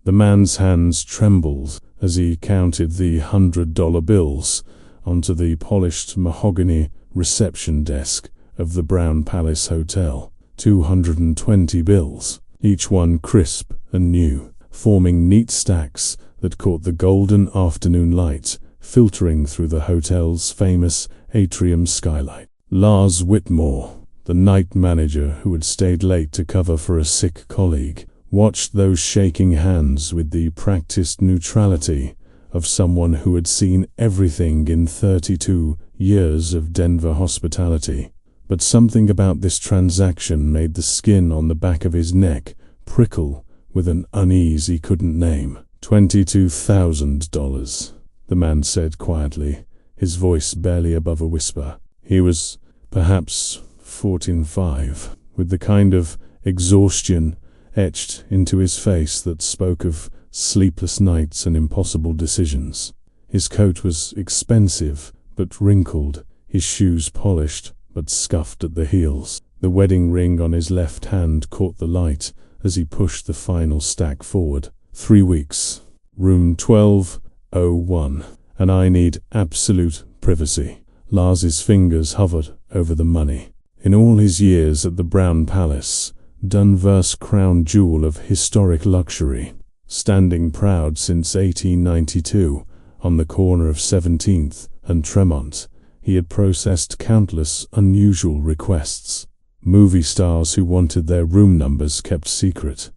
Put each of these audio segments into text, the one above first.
The man's hands trembled as he counted the $100 bills onto the polished mahogany reception desk of the Brown Palace Hotel. 220 bills, each one crisp and new, forming neat stacks that caught the golden afternoon light filtering through the hotel's famous atrium skylight. Lars Whitmore, the night manager who had stayed late to cover for a sick colleague, watched those shaking hands with the practiced neutrality of someone who had seen everything in 32 years of Denver hospitality. But something about this transaction made the skin on the back of his neck prickle with an unease he couldn't name. $22,000, the man said quietly, his voice barely above a whisper. He was perhaps 14.5, with the kind of exhaustion etched into his face that spoke of sleepless nights and impossible decisions. His coat was expensive but wrinkled, his shoes polished but scuffed at the heels. The wedding ring on his left hand caught the light as he pushed the final stack forward. 3 weeks. Room 1201. And I need absolute privacy. Lars's fingers hovered over the money. In all his years at the Brown Palace, Denver's crown jewel of historic luxury, standing proud since 1892 on the corner of 17th and Tremont, he had processed countless unusual requests. Movie stars who wanted their room numbers kept secret,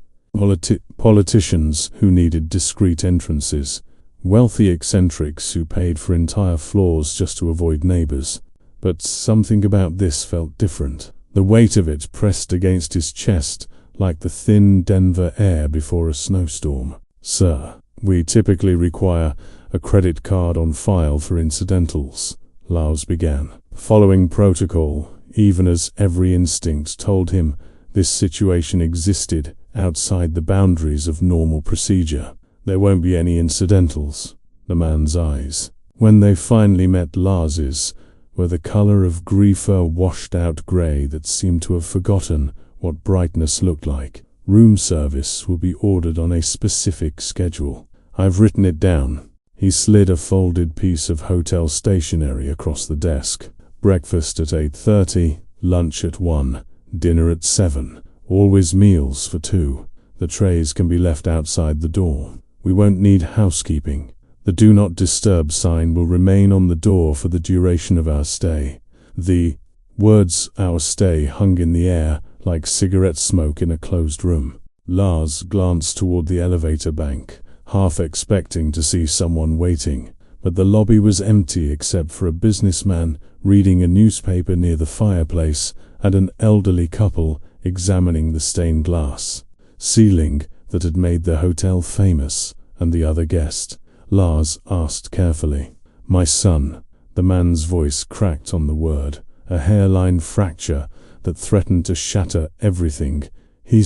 politicians who needed discreet entrances, wealthy eccentrics who paid for entire floors just to avoid neighbors. But something about this felt different. The weight of it pressed against his chest like the thin Denver air before a snowstorm. "Sir, we typically require a credit card on file for incidentals," Lars began, following protocol, even as every instinct told him this situation existed outside the boundaries of normal procedure. "There won't be any incidentals." The man's eyes, when they finally met Lars's, were the color of griefer washed-out gray that seemed to have forgotten what brightness looked like. "Room service will be ordered on a specific schedule. I've written it down." He slid a folded piece of hotel stationery across the desk. "Breakfast at 8:30, lunch at 1, dinner at 7. Always meals for 2. The trays can be left outside the door. We won't need housekeeping. The Do Not Disturb sign will remain on the door for the duration of our stay." The words "our stay" hung in the air like cigarette smoke in a closed room. Lars glanced toward the elevator bank, half expecting to see someone waiting, but the lobby was empty except for a businessman reading a newspaper near the fireplace and an elderly couple examining the stained glass ceiling that had made the hotel famous. And the other guest? Lars asked carefully. "My son." The man's voice cracked on the word, a hairline fracture that threatened to shatter everything. He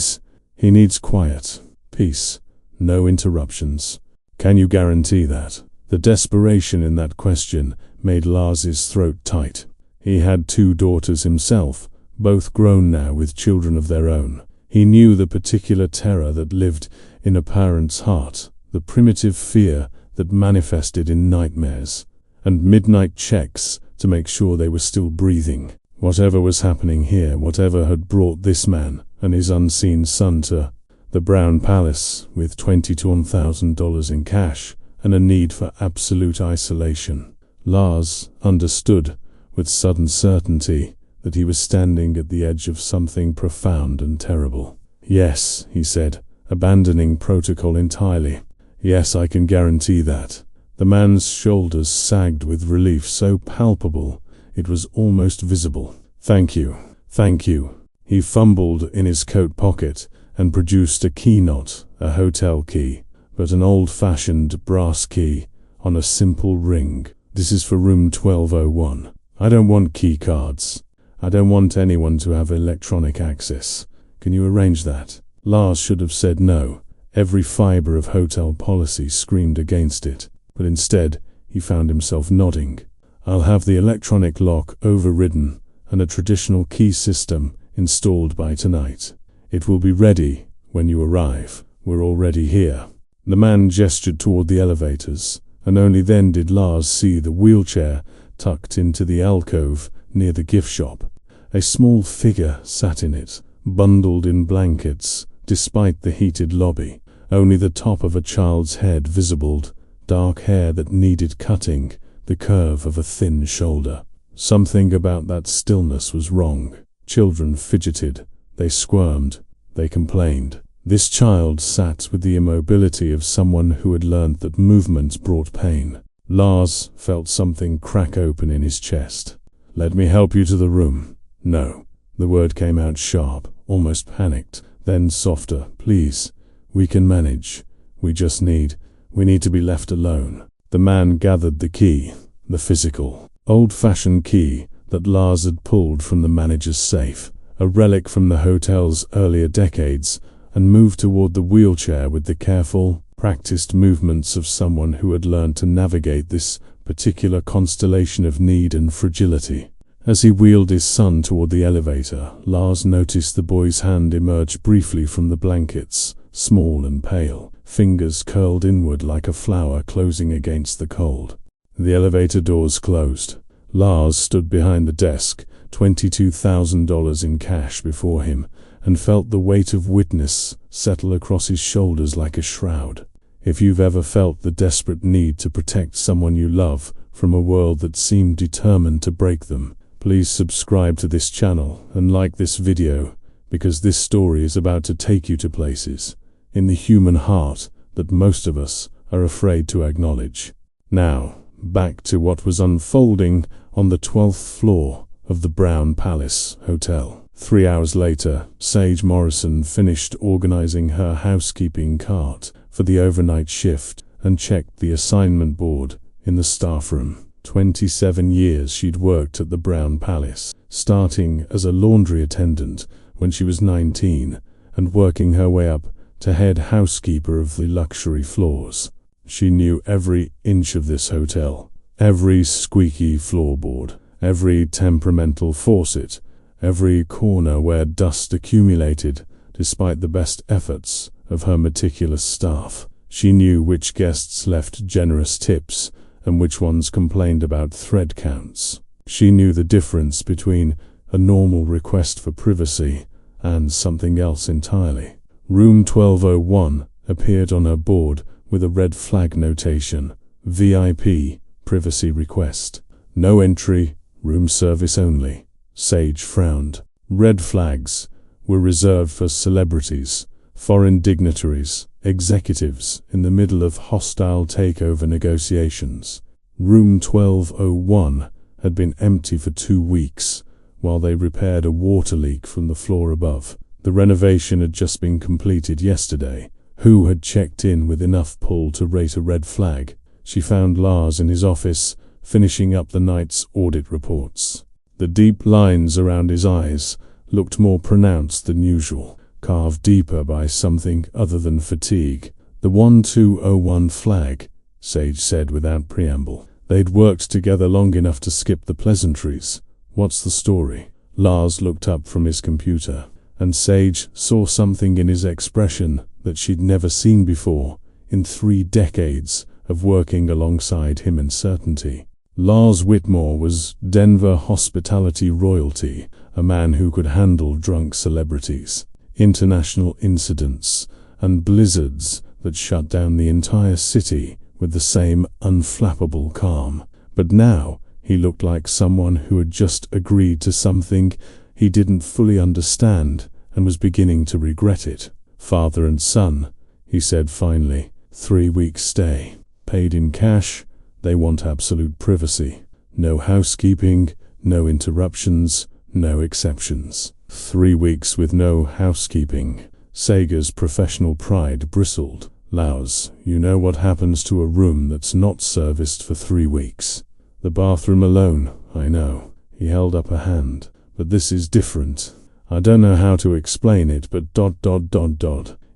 needs quiet, peace, no interruptions. "Can you guarantee that?" The desperation in that question made Lars's throat tight. He had 2 daughters himself, both grown now with children of their own. He knew the particular terror that lived in a parent's heart, the primitive fear that manifested in nightmares, and midnight checks to make sure they were still breathing. Whatever was happening here, whatever had brought this man and his unseen son to the Brown Palace with $22,000 in cash and a need for absolute isolation. Lars understood with sudden certainty that he was standing at the edge of something profound and terrible. "Yes," he said, abandoning protocol entirely. "Yes, I can guarantee that." The man's shoulders sagged with relief so palpable it was almost visible. "Thank you. Thank you." He fumbled in his coat pocket and produced a key, not a hotel key, but an old-fashioned brass key on a simple ring. "This is for room 1201. I don't want key cards. I don't want anyone to have electronic access. Can you arrange that?" Lars should have said no. Every fiber of hotel policy screamed against it, but instead he found himself nodding. "I'll have the electronic lock overridden and a traditional key system installed by tonight. It will be ready when you arrive. We're already here." The man gestured toward the elevators, and only then did Lars see the wheelchair tucked into the alcove near the gift shop. A small figure sat in it, bundled in blankets, despite the heated lobby. Only the top of a child's head visible, dark hair that needed cutting, the curve of a thin shoulder. Something about that stillness was wrong. Children fidgeted, they squirmed, they complained. This child sat with the immobility of someone who had learned that movement brought pain. Lars felt something crack open in his chest. "Let me help you to the room." "No." The word came out sharp, almost panicked, then softer. "Please, we can manage. We need to be left alone." The man gathered the key, the physical, old-fashioned key that Lars had pulled from the manager's safe, a relic from the hotel's earlier decades, and moved toward the wheelchair with the careful, practiced movements of someone who had learned to navigate this particular constellation of need and fragility. As he wheeled his son toward the elevator, Lars noticed the boy's hand emerge briefly from the blankets, small and pale, fingers curled inward like a flower closing against the cold. The elevator doors closed. Lars stood behind the desk, $22,000 in cash before him, and felt the weight of witness settle across his shoulders like a shroud. If you've ever felt the desperate need to protect someone you love from a world that seemed determined to break them, please subscribe to this channel and like this video, because this story is about to take you to places in the human heart that most of us are afraid to acknowledge. Now, back to what was unfolding on the 12th floor of the Brown Palace Hotel. 3 hours later, Sage Morrison finished organizing her housekeeping cart for the overnight shift and checked the assignment board in the staff room. 27 years she'd worked at the Brown Palace, starting as a laundry attendant when she was 19 and working her way up to head housekeeper of the luxury floors. She knew every inch of this hotel, every squeaky floorboard, every temperamental faucet, every corner where dust accumulated despite the best efforts of her meticulous staff. She knew which guests left generous tips and which ones complained about thread counts. She knew the difference between a normal request for privacy and something else entirely. Room 1201 appeared on her board with a red flag notation, VIP, privacy request. No entry, room service only. Sage frowned. Red flags were reserved for celebrities, foreign dignitaries, executives in the middle of hostile takeover negotiations. Room 1201 had been empty for 2 weeks while they repaired a water leak from the floor above. The renovation had just been completed yesterday. Who had checked in with enough pull to rate a red flag? She found Lars in his office, finishing up the night's audit reports. The deep lines around his eyes looked more pronounced than usual, carved deeper by something other than fatigue. "The 1201 flag," Sage said without preamble. They'd worked together long enough to skip the pleasantries. "What's the story?" Lars looked up from his computer, and Sage saw something in his expression that she'd never seen before in 3 decades of working alongside him in certainty. Lars Whitmore was Denver hospitality royalty, a man who could handle drunk celebrities, international incidents, and blizzards that shut down the entire city with the same unflappable calm. But now he looked like someone who had just agreed to something he didn't fully understand and was beginning to regret it. "Father and son," he said finally. 3 weeks stay. Paid in cash. They want absolute privacy. No housekeeping, no interruptions, no exceptions. 3 weeks with no housekeeping. Sager's professional pride bristled. "Lars, you know what happens to a room that's not serviced for 3 weeks. The bathroom alone, I know." He held up a hand. "But this is different. I don't know how to explain it, but ...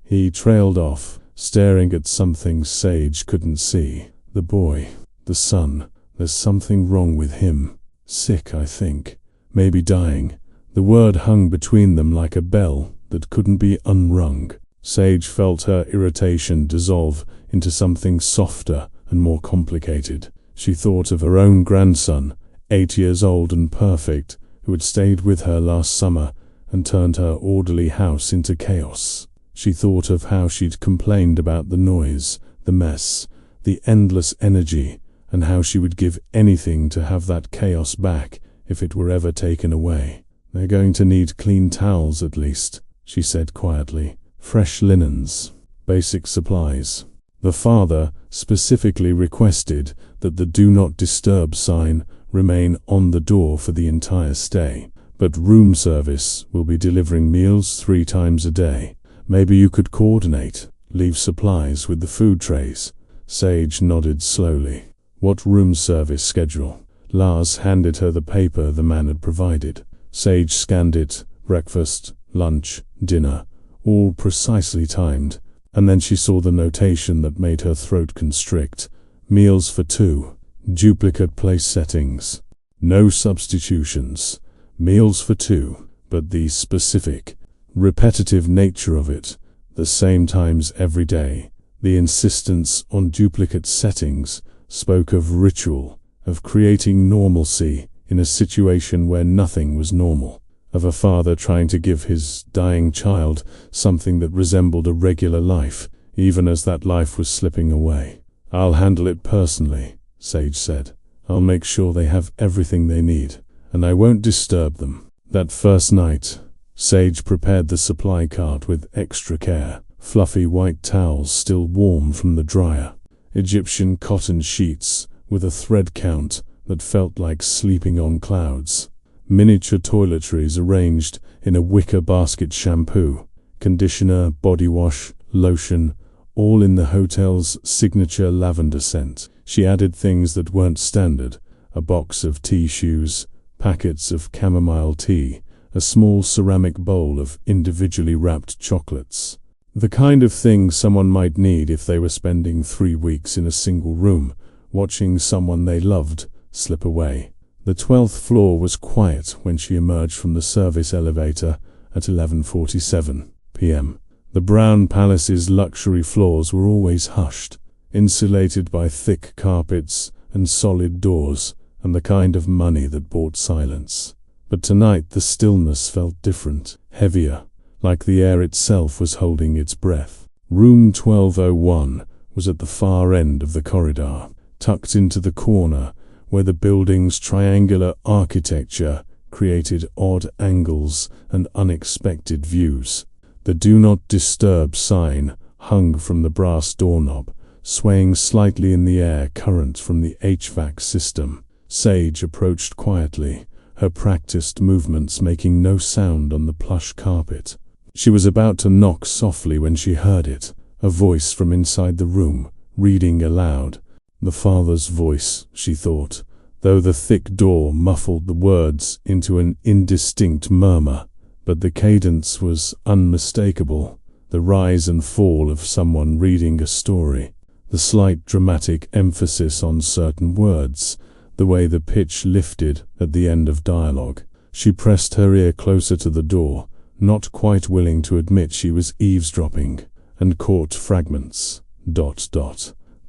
He trailed off, staring at something Sage couldn't see. "The boy. The son. There's something wrong with him. Sick, I think. Maybe dying." The word hung between them like a bell that couldn't be unrung. Sage felt her irritation dissolve into something softer and more complicated. She thought of her own grandson, 8 years old and perfect, who had stayed with her last summer and turned her orderly house into chaos. She thought of how she'd complained about the noise, the mess, the endless energy, and how she would give anything to have that chaos back if it were ever taken away. "They're going to need clean towels at least," she said quietly. "Fresh linens, basic supplies." The father specifically requested that the "Do Not Disturb" sign remain on the door for the entire stay. "But room service will be delivering meals 3 times a day. Maybe you could coordinate, leave supplies with the food trays." Sage nodded slowly. "What room service schedule?" Lars handed her the paper the man had provided. Sage scanned it. Breakfast, lunch, dinner, all precisely timed. And then she saw the notation that made her throat constrict. "Meals for 2. Duplicate place settings. No substitutions. Meals for 2." But the specific, repetitive nature of it, the same times every day, the insistence on duplicate settings, spoke of ritual, of creating normalcy in a situation where nothing was normal, of a father trying to give his dying child something that resembled a regular life, even as that life was slipping away. "I'll handle it personally," Sage said. "I'll make sure they have everything they need, and I won't disturb them." That first night, Sage prepared the supply cart with extra care. Fluffy white towels still warm from the dryer. Egyptian cotton sheets with a thread count that felt like sleeping on clouds. Miniature toiletries arranged in a wicker basket: shampoo, conditioner, body wash, lotion, all in the hotel's signature lavender scent. She added things that weren't standard: a box of tea shoes, packets of chamomile tea, a small ceramic bowl of individually wrapped chocolates. The kind of thing someone might need if they were spending 3 weeks in a single room, watching someone they loved slip away. The 12th floor was quiet when she emerged from the service elevator at 11:47 p.m. The Brown Palace's luxury floors were always hushed, insulated by thick carpets and solid doors, and the kind of money that bought silence. But tonight the stillness felt different, heavier, like the air itself was holding its breath. Room 1201 was at the far end of the corridor, tucked into the corner where the building's triangular architecture created odd angles and unexpected views. The "Do Not Disturb" sign hung from the brass doorknob, swaying slightly in the air current from the HVAC system. Sage approached quietly, her practiced movements making no sound on the plush carpet. She was about to knock softly when she heard it, a voice from inside the room, reading aloud. The father's voice, she thought, though the thick door muffled the words into an indistinct murmur. But the cadence was unmistakable, the rise and fall of someone reading a story, the slight dramatic emphasis on certain words, the way the pitch lifted at the end of dialogue. She pressed her ear closer to the door, not quite willing to admit she was eavesdropping, and caught fragments. ...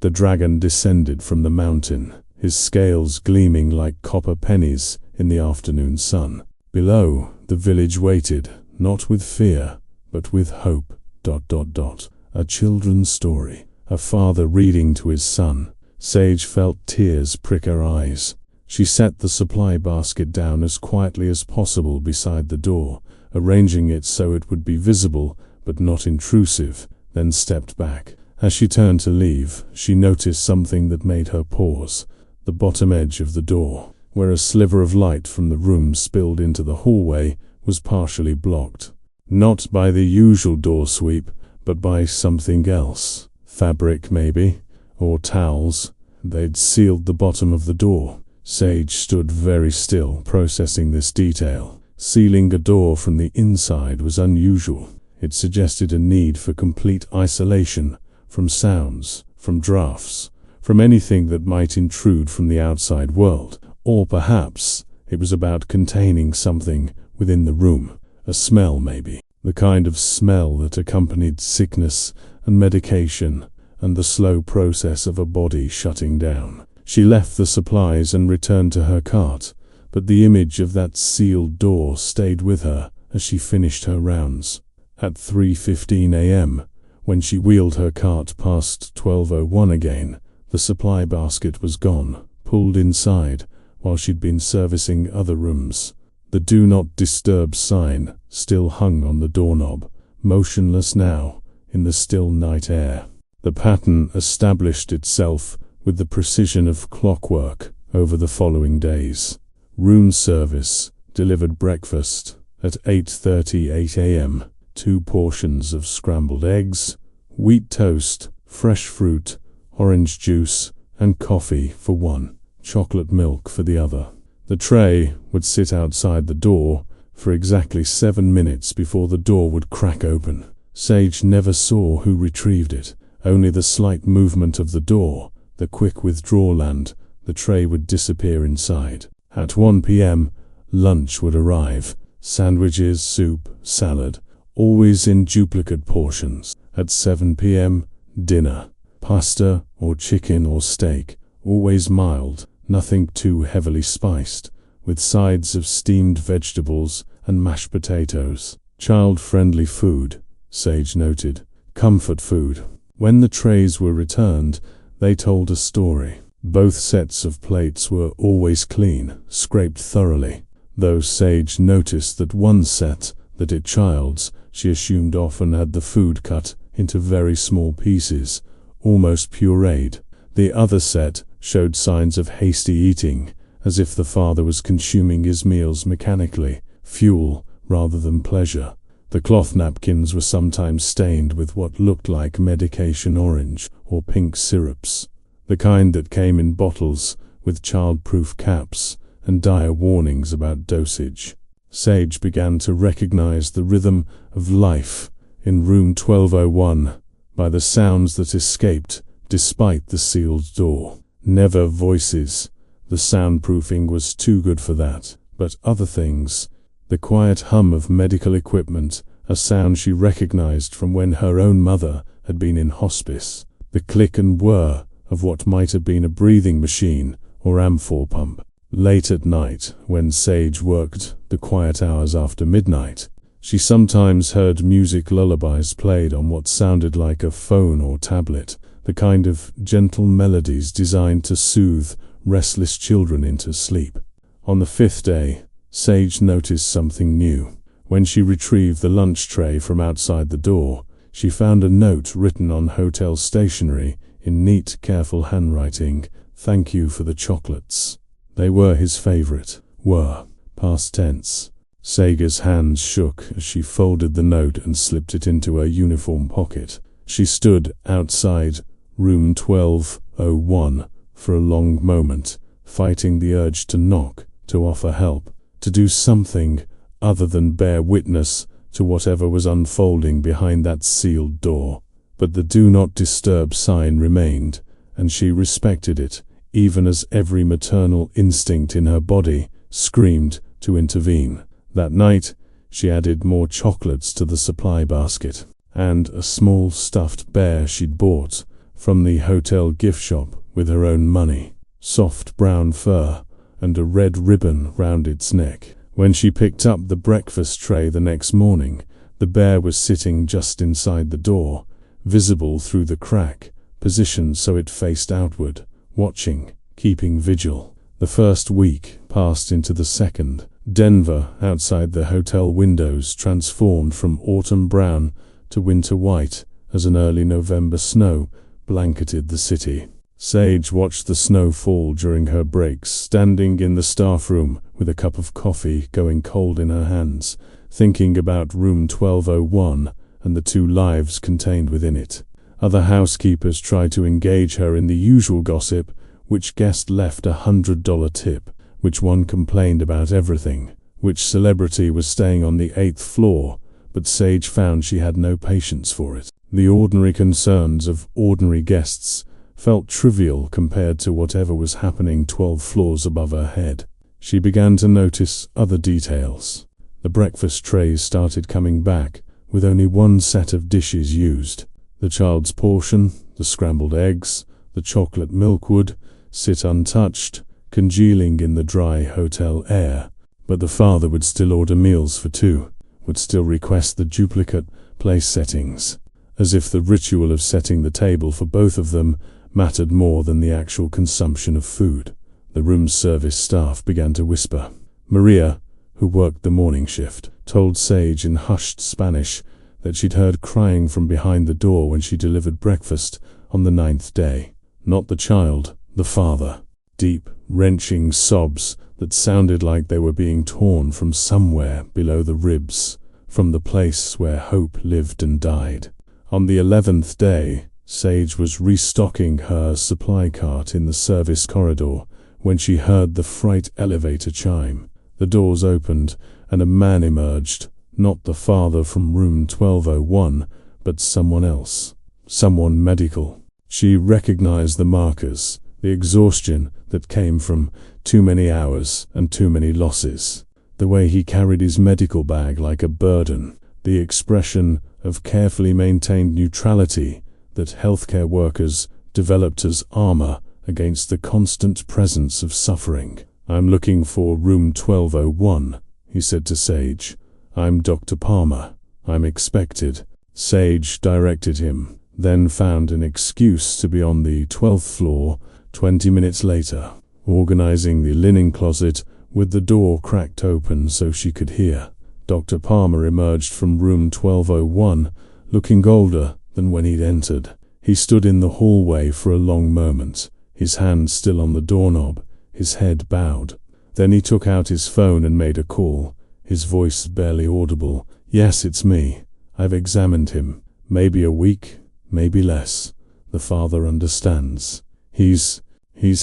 The dragon descended from the mountain, his scales gleaming like copper pennies in the afternoon sun. Below, the village waited, not with fear, but with hope. ... A children's story, a father reading to his son. Sage felt tears prick her eyes. She set the supply basket down as quietly as possible beside the door, arranging it so it would be visible but not intrusive, then stepped back. As she turned to leave, she noticed something that made her pause: the bottom edge of the door, where a sliver of light from the room spilled into the hallway, was partially blocked. Not by the usual door sweep, but by something else. Fabric, maybe, or towels. They'd sealed the bottom of the door. Sage stood very still, processing this detail. Sealing a door from the inside was unusual. It suggested a need for complete isolation, from sounds, from drafts, from anything that might intrude from the outside world. Or perhaps it was about containing something within the room, a smell maybe, the kind of smell that accompanied sickness and medication, and the slow process of a body shutting down. She left the supplies and returned to her cart, but the image of that sealed door stayed with her as she finished her rounds. At 3:15 a.m., when she wheeled her cart past 1201 again, the supply basket was gone, pulled inside, while she'd been servicing other rooms. The "Do Not Disturb" sign still hung on the doorknob, motionless now in the still night air. The pattern established itself with the precision of clockwork over the following days. Room service delivered breakfast at 8:38 a.m., 2 portions of scrambled eggs, wheat toast, fresh fruit, orange juice, and coffee for one, chocolate milk for the other. The tray would sit outside the door for exactly 7 minutes before the door would crack open. Sage never saw who retrieved it, only the slight movement of the door, the quick withdrawal, and the tray would disappear inside. At 1 p.m., lunch would arrive. Sandwiches, soup, salad, always in duplicate portions. At 7 p.m., dinner. Pasta or chicken or steak, always mild, nothing too heavily spiced, with sides of steamed vegetables and mashed potatoes. Child-friendly food, Sage noted. Comfort food. When the trays were returned, they told a story. Both sets of plates were always clean, scraped thoroughly, though Sage noticed that one set, that it child's, she assumed often had the food cut into very small pieces, almost pureed. The other set showed signs of hasty eating, as if the father was consuming his meals mechanically, fuel rather than pleasure. The cloth napkins were sometimes stained with what looked like medication orange or pink syrups, the kind that came in bottles with child-proof caps and dire warnings about dosage. Sage began to recognize the rhythm of life in room 1201 by the sounds that escaped despite the sealed door. Never voices. The soundproofing was too good for that. But other things. The quiet hum of medical equipment, a sound she recognized from when her own mother had been in hospice. The click and whir of what might have been a breathing machine or amphor pump. Late at night, when Sage worked the quiet hours after midnight, she sometimes heard music lullabies played on what sounded like a phone or tablet, the kind of gentle melodies designed to soothe restless children into sleep. On the 5th day, Sage noticed something new. When she retrieved the lunch tray from outside the door, she found a note written on hotel stationery in neat, careful handwriting, "Thank you for the chocolates." They were his favorite. Were. Past tense. Sage's hands shook as she folded the note and slipped it into her uniform pocket. She stood outside room 1201 for a long moment, fighting the urge to knock, to offer help, to do something other than bear witness to whatever was unfolding behind that sealed door. But the "Do Not Disturb" sign remained, and she respected it, even as every maternal instinct in her body screamed to intervene. That night, she added more chocolates to the supply basket, and a small stuffed bear she'd bought from the hotel gift shop with her own money. Soft brown fur, and a red ribbon round its neck. When she picked up the breakfast tray the next morning, the bear was sitting just inside the door, visible through the crack, positioned so it faced outward, watching, keeping vigil. The first week passed into the second. Denver, outside the hotel windows, transformed from autumn brown to winter white as an early November snow blanketed the city. Sage watched the snow fall during her breaks, standing in the staff room with a cup of coffee going cold in her hands, thinking about room 1201 and the 2 lives contained within it. Other housekeepers tried to engage her in the usual gossip: which guest left a $100 tip, which one complained about everything, which celebrity was staying on the 8th floor, but Sage found she had no patience for it. The ordinary concerns of ordinary guests felt trivial compared to whatever was happening 12 floors above her head. She began to notice other details. The breakfast trays started coming back, with only 1 set of dishes used. The child's portion, The scrambled eggs, the chocolate milk would sit untouched, congealing in the dry hotel air. But the father would still order meals for two, would still request the duplicate place settings, as if the ritual of setting the table for both of them mattered more than the actual consumption of food. The room service staff began to whisper. Maria, who worked the morning shift, told Sage in hushed Spanish that she'd heard crying from behind the door when she delivered breakfast on the 9th day. Not the child, the father. Deep, wrenching sobs that sounded like they were being torn from somewhere below the ribs, from the place where hope lived and died. On the 11th day, Sage was restocking her supply cart in the service corridor when she heard the freight elevator chime. The doors opened and a man emerged, not the father from room 1201, but someone else, someone medical. She recognized the markers, the exhaustion that came from too many hours and too many losses, the way he carried his medical bag like a burden, the expression of carefully maintained neutrality that healthcare workers developed as armor against the constant presence of suffering. "I'm looking for room 1201, he said to Sage. "I'm Dr. Palmer. I'm expected." Sage directed him, then found an excuse to be on the 12th floor 20 minutes later, organizing the linen closet with the door cracked open so she could hear. Dr. Palmer emerged from room 1201, looking older than when he'd entered. He stood in the hallway for a long moment, his hand still on the doorknob, his head bowed. Then he took out his phone and made a call, his voice barely audible. "Yes, it's me. I've examined him. Maybe a week, maybe less. The father understands. He's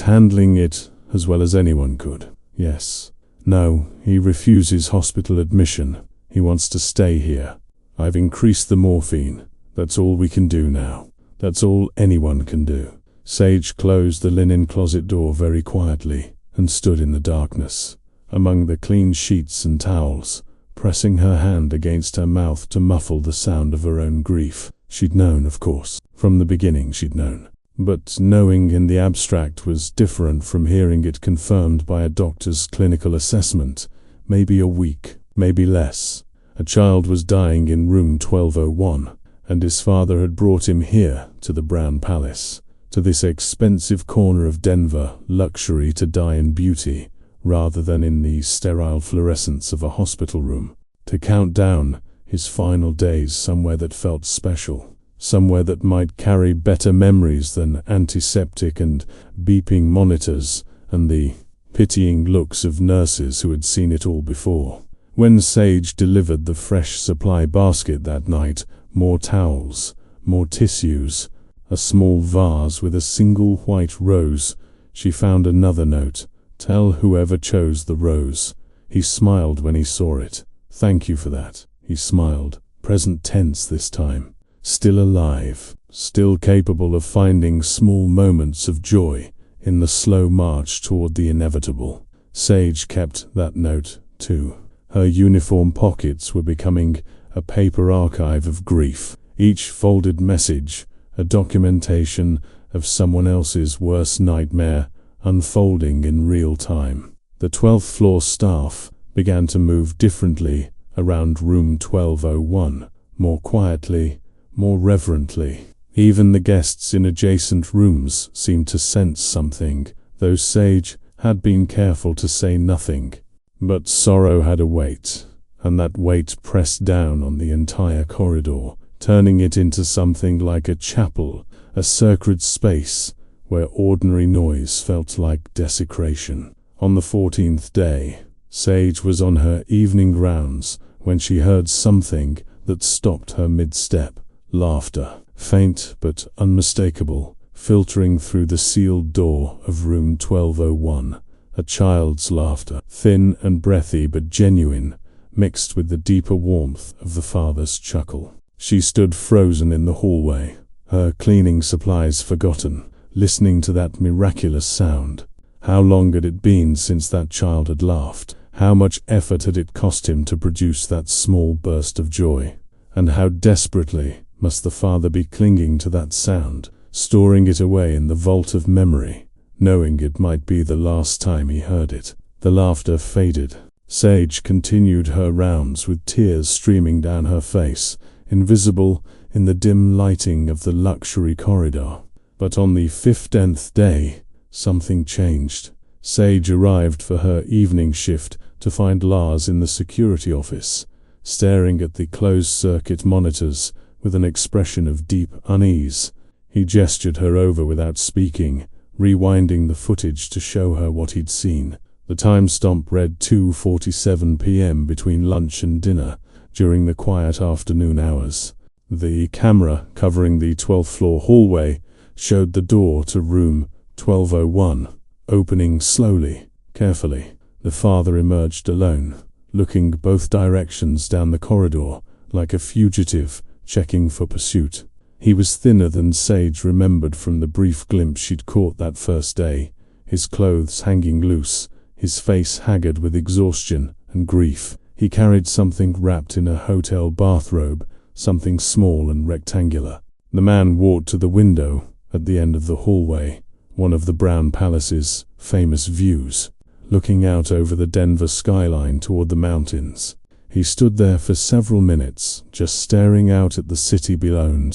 handling it as well as anyone could. Yes. No, he refuses hospital admission. He wants to stay here. I've increased the morphine. That's all we can do now. That's all anyone can do." Sage closed the linen closet door very quietly and stood in the darkness, among the clean sheets and towels, pressing her hand against her mouth to muffle the sound of her own grief. She'd known, of course. From the beginning she'd known. But knowing in the abstract was different from hearing it confirmed by a doctor's clinical assessment. Maybe a week, maybe less. A child was dying in room 1201, and his father had brought him here to the Brown Palace, to this expensive corner of Denver, luxury to die in beauty, rather than in the sterile fluorescence of a hospital room, to count down his final days somewhere that felt special. Somewhere that might carry better memories than antiseptic and beeping monitors and the pitying looks of nurses who had seen it all before. When Sage delivered the fresh supply basket that night, more towels, more tissues, a small vase with a single white rose, she found another note. "Tell whoever chose the rose." He smiled when he saw it. "Thank you for that." He smiled, present tense this time. Still alive, still capable of finding small moments of joy in the slow march toward the inevitable. Sage kept that note, too. Her uniform pockets were becoming a paper archive of grief, each folded message, a documentation of someone else's worst nightmare unfolding in real time. The 12th floor staff began to move differently around room 1201, more quietly, more reverently. Even the guests in adjacent rooms seemed to sense something, though Sage had been careful to say nothing. But sorrow had a weight, and that weight pressed down on the entire corridor, turning it into something like a chapel, a sacred space where ordinary noise felt like desecration. On the 14th day, Sage was on her evening rounds when she heard something that stopped her mid-step. Laughter, faint but unmistakable, filtering through the sealed door of room 1201. A child's laughter, thin and breathy but genuine, mixed with the deeper warmth of the father's chuckle. She stood frozen in the hallway, her cleaning supplies forgotten, listening to that miraculous sound. How long had it been since that child had laughed? How much effort had it cost him to produce that small burst of joy? And how desperately must the father be clinging to that sound, storing it away in the vault of memory, knowing it might be the last time he heard it. The laughter faded. Sage continued her rounds with tears streaming down her face, invisible in the dim lighting of the luxury corridor. But on the 15th day, something changed. Sage arrived for her evening shift to find Lars in the security office, staring at the closed-circuit monitors with an expression of deep unease. He gestured her over without speaking, rewinding the footage to show her what he'd seen. The timestamp read 2:47 p.m. between lunch and dinner, during the quiet afternoon hours. The camera covering the 12th floor hallway showed the door to room 1201, opening slowly, carefully. The father emerged alone, looking both directions down the corridor, like a fugitive checking for pursuit. He was thinner than Sage remembered from the brief glimpse she'd caught that first day, his clothes hanging loose, his face haggard with exhaustion and grief. He carried something wrapped in a hotel bathrobe, something small and rectangular. The man walked to the window at the end of the hallway, one of the Brown Palace's famous views, looking out over the Denver skyline toward the mountains. He stood there for several minutes, just staring out at the city below,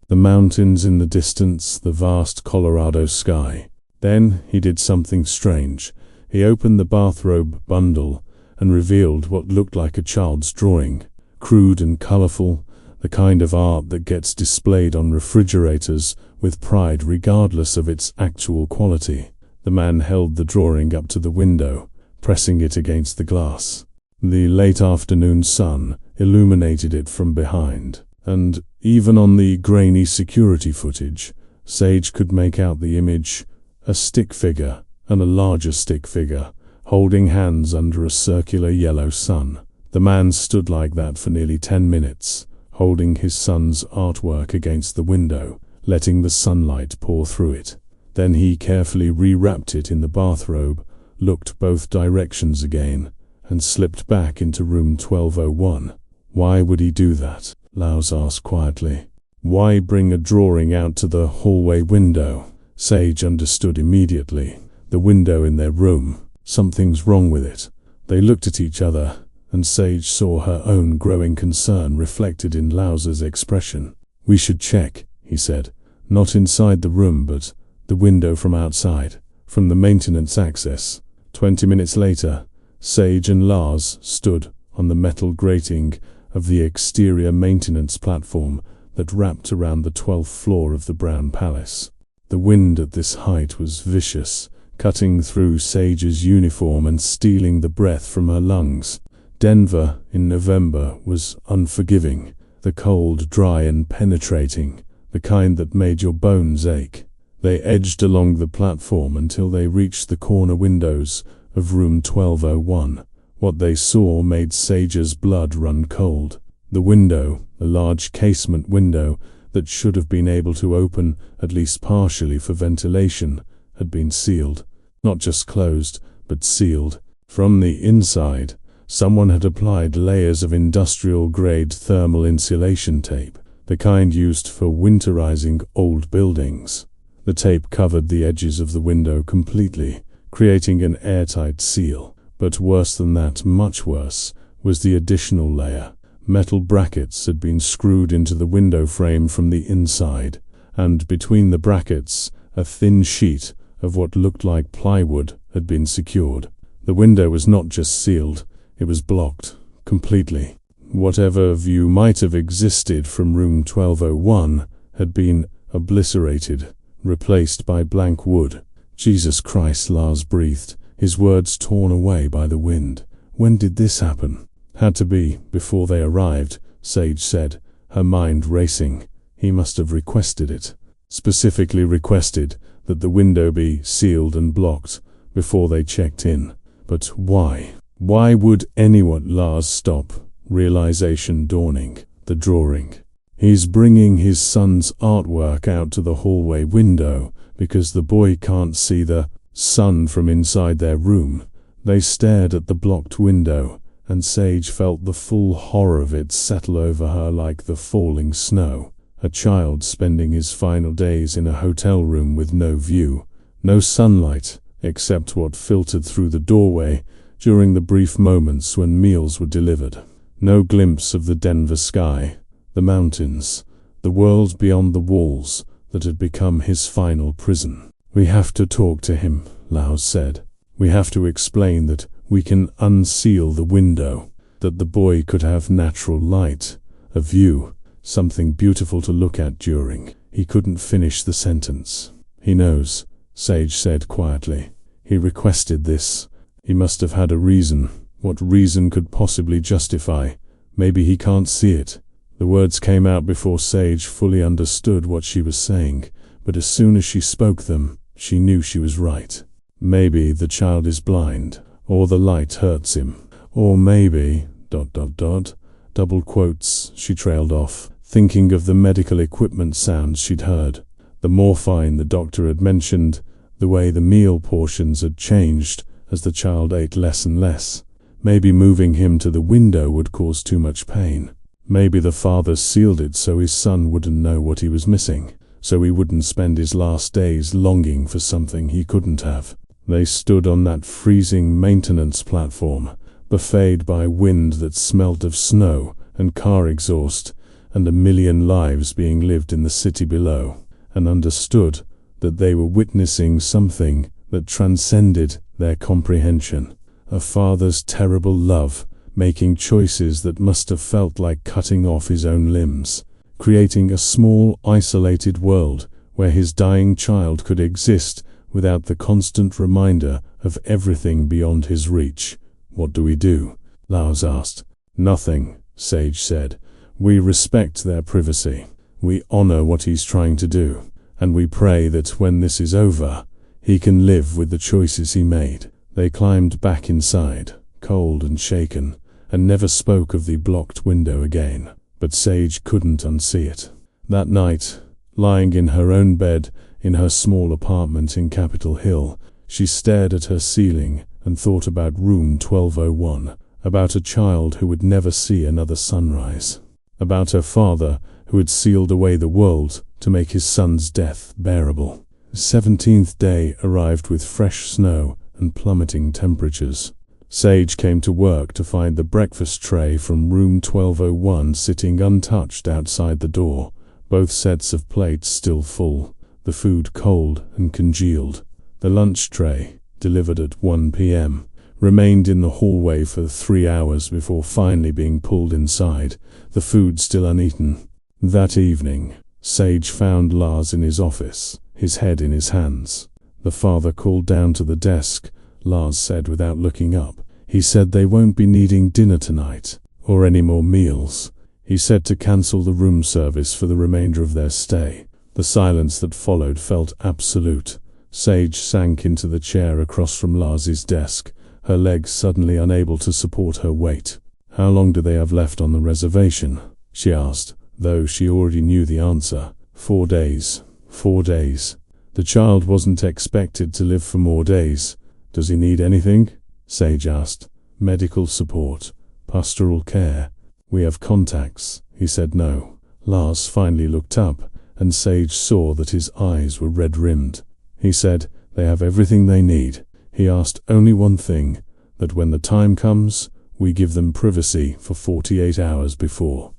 the mountains in the distance, the vast Colorado sky. Then he did something strange. He opened the bathrobe bundle and revealed what looked like a child's drawing, crude and colorful, the kind of art that gets displayed on refrigerators with pride regardless of its actual quality. The man held the drawing up to the window, pressing it against the glass. The late afternoon sun illuminated it from behind, and even on the grainy security footage, Sage could make out the image, a stick figure and a larger stick figure, holding hands under a circular yellow sun. The man stood like that for nearly 10 minutes, holding his son's artwork against the window, letting the sunlight pour through it. Then he carefully rewrapped it in the bathrobe, looked both directions again, and slipped back into room 1201. Why would he do that? Lars asked quietly. Why bring a drawing out to the hallway window? Sage understood immediately. The window in their room. Something's wrong with it. They looked at each other, and Sage saw her own growing concern reflected in Lars's expression. We should check, he said. Not inside the room, but the window from outside, from the maintenance access. 20 minutes later, Sage and Lars stood on the metal grating of the exterior maintenance platform that wrapped around the 12th floor of the Brown Palace. The wind at this height was vicious, cutting through Sage's uniform and stealing the breath from her lungs. Denver in November was unforgiving, the cold, dry and penetrating, the kind that made your bones ache. They edged along the platform until they reached the corner windows of room 1201. What they saw made Sage's blood run cold. The window, a large casement window that should have been able to open at least partially for ventilation, had been sealed. Not just closed, but sealed. From the inside, someone had applied layers of industrial-grade thermal insulation tape, the kind used for winterizing old buildings. The tape covered the edges of the window completely, creating an airtight seal. But worse than that, much worse, was the additional layer. Metal brackets had been screwed into the window frame from the inside, and between the brackets, a thin sheet of what looked like plywood had been secured. The window was not just sealed, it was blocked, completely. Whatever view might have existed from room 1201 had been obliterated, replaced by blank wood. Jesus Christ, Lars breathed, his words torn away by the wind. When did this happen? Had to be before they arrived, Sage said, her mind racing. He must have requested it. Specifically requested that the window be sealed and blocked before they checked in. But why? Why would anyone? Lars stop, realization dawning. The drawing. He's bringing his son's artwork out to the hallway window because the boy can't see the sun from inside their room. They stared at the blocked window, and Sage felt the full horror of it settle over her like the falling snow. A child spending his final days in a hotel room with no view, no sunlight, except what filtered through the doorway during the brief moments when meals were delivered. No glimpse of the Denver sky, the mountains, the world beyond the walls that had become his final prison. "We have to talk to him," Laos said. "We have to explain that we can unseal the window, that the boy could have natural light, a view, something beautiful to look at during." He couldn't finish the sentence. "He knows," Sage said quietly. "He requested this. He must have had a reason. What reason could possibly justify? Maybe he can't see it." The words came out before Sage fully understood what she was saying, but as soon as she spoke them, she knew she was right. Maybe the child is blind, or the light hurts him, or maybe... double quotes, she trailed off, thinking of the medical equipment sounds she'd heard. The morphine the doctor had mentioned, the way the meal portions had changed as the child ate less and less. Maybe moving him to the window would cause too much pain. Maybe the father sealed it so his son wouldn't know what he was missing, so he wouldn't spend his last days longing for something he couldn't have. They stood on that freezing maintenance platform, buffeted by wind that smelt of snow and car exhaust and a million lives being lived in the city below, and understood that they were witnessing something that transcended their comprehension. A father's terrible love, making choices that must have felt like cutting off his own limbs, creating a small, isolated world where his dying child could exist without the constant reminder of everything beyond his reach. "What do we do?" Laos asked. "Nothing," Sage said. "We respect their privacy. We honor what he's trying to do, and we pray that when this is over, he can live with the choices he made." They climbed back inside, cold and shaken, and never spoke of the blocked window again. But Sage couldn't unsee it. That night, lying in her own bed in her small apartment in Capitol Hill, she stared at her ceiling and thought about room 1201, about a child who would never see another sunrise, about her father who had sealed away the world to make his son's death bearable. The 17th day arrived with fresh snow and plummeting temperatures. Sage came to work to find the breakfast tray from room 1201 sitting untouched outside the door, both sets of plates still full, the food cold and congealed. The lunch tray, delivered at 1 p.m., remained in the hallway for 3 hours before finally being pulled inside, the food still uneaten. That evening, Sage found Lars in his office, his head in his hands. The father called down to the desk, Lars said without looking up. He said they won't be needing dinner tonight, or any more meals. He said to cancel the room service for the remainder of their stay. The silence that followed felt absolute. Sage sank into the chair across from Lars's desk, her legs suddenly unable to support her weight. "How long do they have left on the reservation?" she asked, though she already knew the answer. 4 days. 4 days. The child wasn't expected to live for more days. "Does he need anything?" Sage asked. "Medical support, pastoral care. We have contacts." He said no. Lars finally looked up, and Sage saw that his eyes were red-rimmed. He said, "They have everything they need." He asked only one thing, that when the time comes, we give them privacy for 48 hours before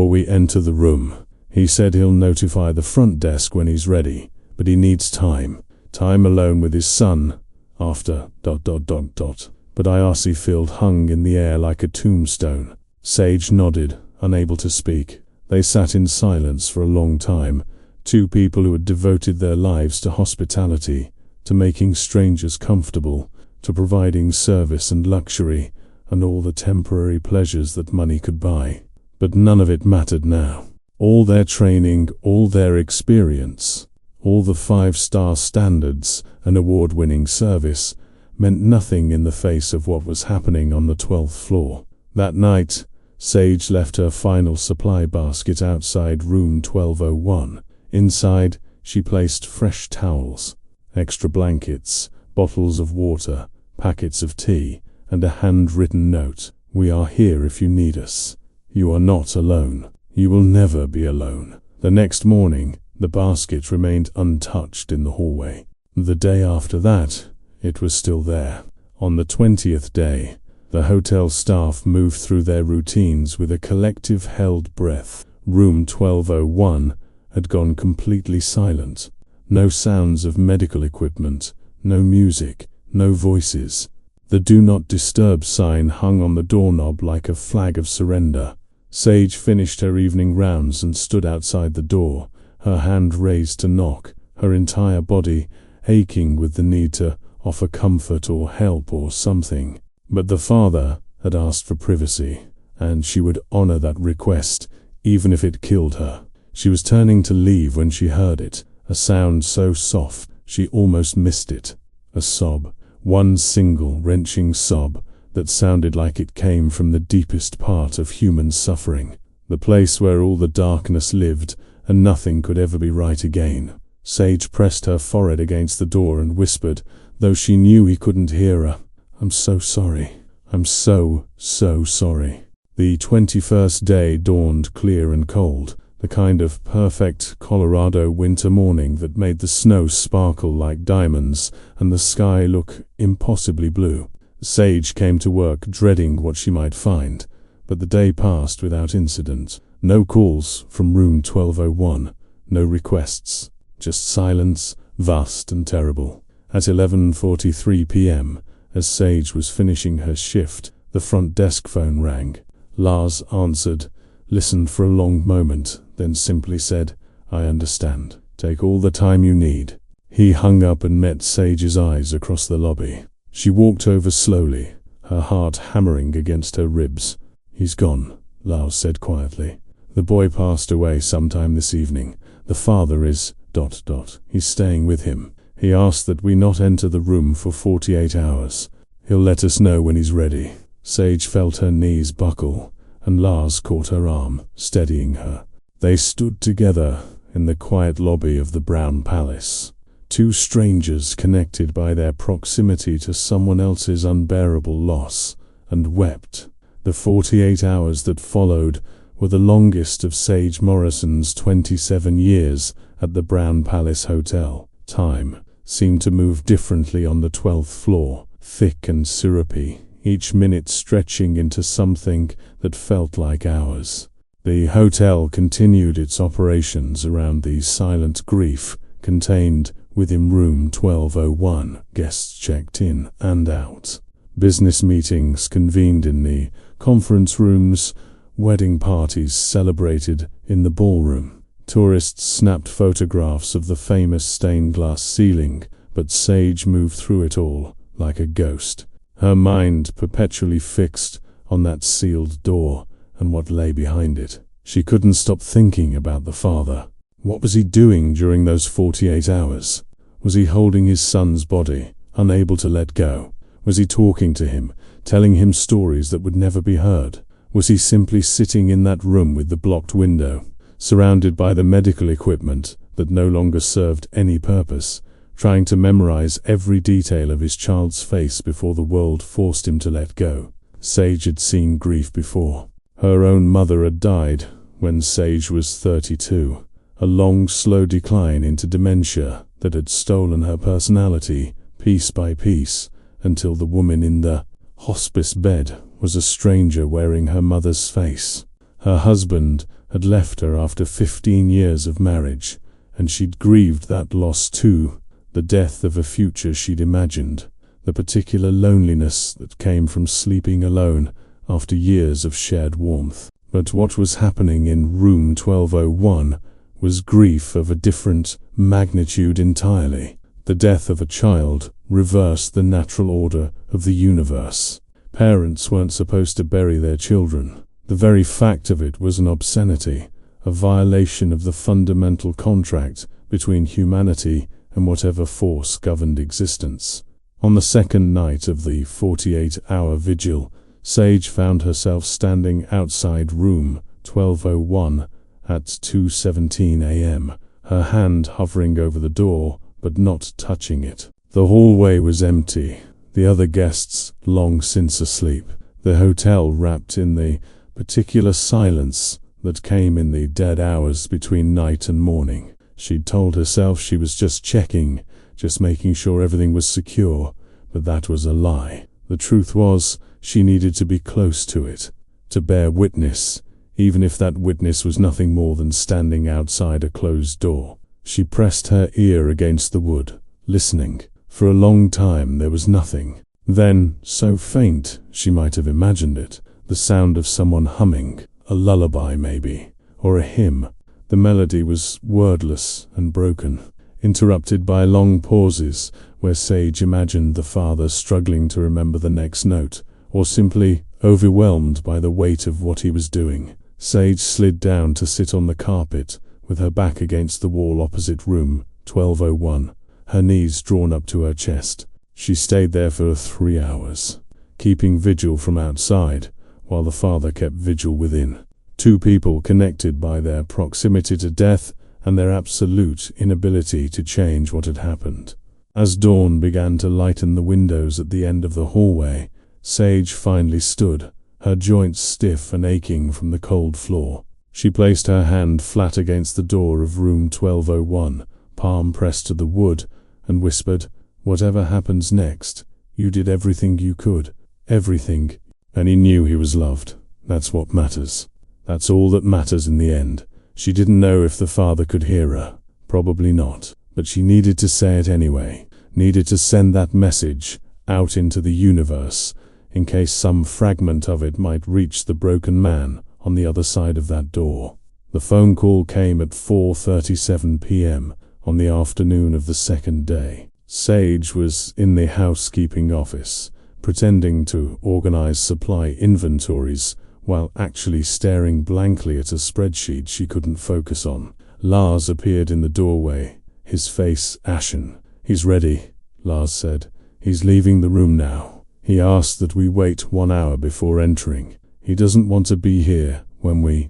we enter the room. He said he'll notify the front desk when he's ready, but he needs time alone with his son, after... But icy field hung in the air like a tombstone. Sage nodded, unable to speak. They sat in silence for a long time, two people who had devoted their lives to hospitality, to making strangers comfortable, to providing service and luxury, and all the temporary pleasures that money could buy. But none of it mattered now. All their training, all their experience, all the 5-star standards and award-winning service meant nothing in the face of what was happening on the 12th floor. That night, Sage left her final supply basket outside room 1201. Inside, she placed fresh towels, extra blankets, bottles of water, packets of tea, and a handwritten note. "We are here if you need us. You are not alone. You will never be alone." The next morning, the basket remained untouched in the hallway. The day after that, it was still there. On the 20th day, the hotel staff moved through their routines with a collective held breath. Room 1201 had gone completely silent. No sounds of medical equipment, no music, no voices. The Do Not Disturb sign hung on the doorknob like a flag of surrender. Sage finished her evening rounds and stood outside the door, her hand raised to knock, her entire body aching with the need to offer comfort or help or something. But the father had asked for privacy, and she would honor that request, even if it killed her. She was turning to leave when she heard it, a sound so soft she almost missed it. A sob, one single wrenching sob that sounded like it came from the deepest part of human suffering, the place where all the darkness lived and nothing could ever be right again. Sage pressed her forehead against the door and whispered, though she knew he couldn't hear her, "I'm so sorry. I'm so sorry." The 21st day dawned clear and cold, the kind of perfect Colorado winter morning that made the snow sparkle like diamonds and the sky look impossibly blue. Sage came to work dreading what she might find, but the day passed without incident. No calls from room 1201, no requests, just silence, vast and terrible. At 11:43 p.m., as Sage was finishing her shift, the front desk phone rang. Lars answered, listened for a long moment, then simply said, "I understand. Take all the time you need." He hung up and met Sage's eyes across the lobby. She walked over slowly, her heart hammering against her ribs. "He's gone," Lars said quietly. "The boy passed away sometime this evening. The father is ... He's staying with him. He asked that we not enter the room for 48 hours. He'll let us know when he's ready." Sage felt her knees buckle, and Lars caught her arm, steadying her. They stood together in the quiet lobby of the Brown Palace, two strangers connected by their proximity to someone else's unbearable loss, and wept. The 48 hours that followed were the longest of Sage Morrison's 27 years at the Brown Palace Hotel. Time seemed to move differently on the 12th floor, thick and syrupy, each minute stretching into something that felt like hours. The hotel continued its operations around the silent grief contained within room 1201. Guests checked in and out. Business meetings convened in the conference rooms, wedding parties celebrated in the ballroom. Tourists snapped photographs of the famous stained glass ceiling, but Sage moved through it all like a ghost, her mind perpetually fixed on that sealed door and what lay behind it. She couldn't stop thinking about the father. What was he doing during those 48 hours? Was he holding his son's body, unable to let go? Was he talking to him, telling him stories that would never be heard? Was he simply sitting in that room with the blocked window, surrounded by the medical equipment that no longer served any purpose, trying to memorize every detail of his child's face before the world forced him to let go? Sage had seen grief before. Her own mother had died when Sage was 32, a long, slow decline into dementia that had stolen her personality piece by piece until the woman in the hospice bed was a stranger wearing her mother's face. Her husband had left her after 15 years of marriage, and she'd grieved that loss too, the death of a future she'd imagined, the particular loneliness that came from sleeping alone after years of shared warmth. But what was happening in room 1201 was grief of a different magnitude entirely. The death of a child reversed the natural order of the universe. Parents weren't supposed to bury their children. The very fact of it was an obscenity, a violation of the fundamental contract between humanity and whatever force governed existence. On the second night of the 48-hour vigil, Sage found herself standing outside room 1201 at 2:17 a.m., her hand hovering over the door but not touching it. The hallway was empty, the other guests long since asleep, the hotel wrapped in the particular silence that came in the dead hours between night and morning. She'd told herself she was just checking, just making sure everything was secure, but that was a lie. The truth was, she needed to be close to it, to bear witness, even if that witness was nothing more than standing outside a closed door. She pressed her ear against the wood, listening. For a long time there was nothing. Then, so faint she might have imagined it, the sound of someone humming, a lullaby maybe, or a hymn. The melody was wordless and broken, interrupted by long pauses where Sage imagined the father struggling to remember the next note, or simply overwhelmed by the weight of what he was doing. Sage slid down to sit on the carpet, with her back against the wall opposite room 1201, her knees drawn up to her chest. She stayed there for 3 hours, keeping vigil from outside, while the father kept vigil within. Two people connected by their proximity to death and their absolute inability to change what had happened. As dawn began to lighten the windows at the end of the hallway, Sage finally stood, her joints stiff and aching from the cold floor. She placed her hand flat against the door of room 1201, palm pressed to the wood, and whispered, "Whatever happens next, you did everything you could. Everything." And he knew he was loved. That's what matters. That's all that matters in the end. She didn't know if the father could hear her. Probably not. But she needed to say it anyway. Needed to send that message out into the universe, in case some fragment of it might reach the broken man on the other side of that door. The phone call came at 4:37 p.m. on the afternoon of the second day. Sage was in the housekeeping office, pretending to organize supply inventories while actually staring blankly at a spreadsheet she couldn't focus on. Lars appeared in the doorway, his face ashen. "He's ready," Lars said. "He's leaving the room now. He asked that we wait 1 hour before entering. He doesn't want to be here when we ...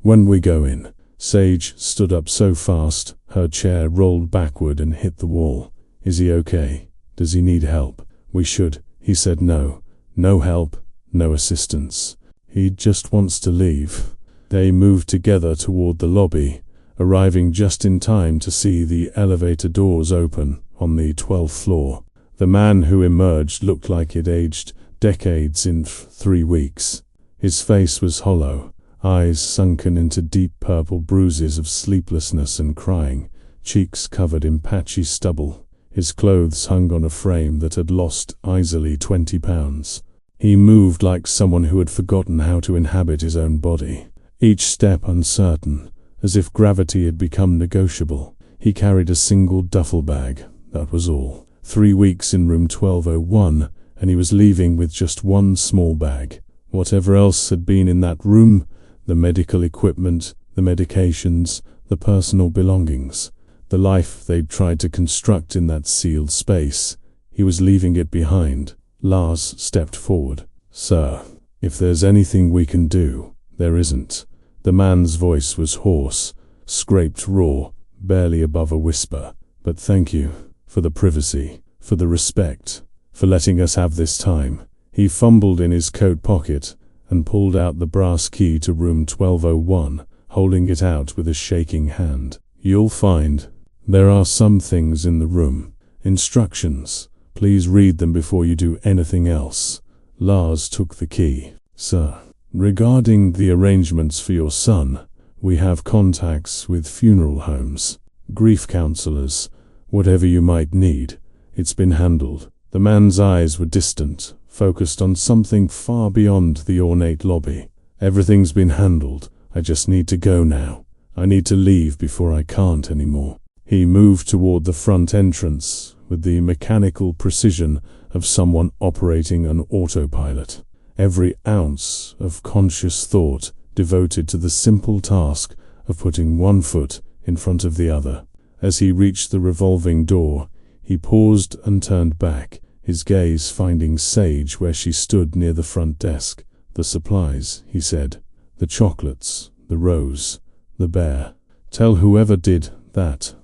when we go in." Sage stood up so fast, her chair rolled backward and hit the wall. "Is he okay? Does he need help?" "We should." He said no. No help, no assistance. He just wants to leave. They moved together toward the lobby, arriving just in time to see the elevator doors open on the 12th floor. The man who emerged looked like he'd aged decades in 3 weeks. His face was hollow, eyes sunken into deep purple bruises of sleeplessness and crying, cheeks covered in patchy stubble. His clothes hung on a frame that had lost easily 20 pounds. He moved like someone who had forgotten how to inhabit his own body, each step uncertain, as if gravity had become negotiable. He carried a single duffel bag, that was all. 3 weeks in room 1201, and he was leaving with just one small bag. Whatever else had been in that room, the medical equipment, the medications, the personal belongings, the life they'd tried to construct in that sealed space, he was leaving it behind. Lars stepped forward. "Sir, if there's anything we can do." "There isn't." The man's voice was hoarse, scraped raw, barely above a whisper. "But thank you for the privacy, for the respect, for letting us have this time." He fumbled in his coat pocket and pulled out the brass key to room 1201, holding it out with a shaking hand. "You'll find there are some things in the room. Instructions. Please read them before you do anything else." Lars took the key. "Sir, regarding the arrangements for your son, we have contacts with funeral homes, grief counselors, whatever you might need. It's been handled." The man's eyes were distant, focused on something far beyond the ornate lobby. "Everything's been handled. I just need to go now. I need to leave before I can't anymore." He moved toward the front entrance with the mechanical precision of someone operating an autopilot. Every ounce of conscious thought devoted to the simple task of putting one foot in front of the other. As he reached the revolving door, he paused and turned back, his gaze finding Sage where she stood near the front desk. "The supplies," he said. "The chocolates, the rose, the bear. Tell whoever did that, ...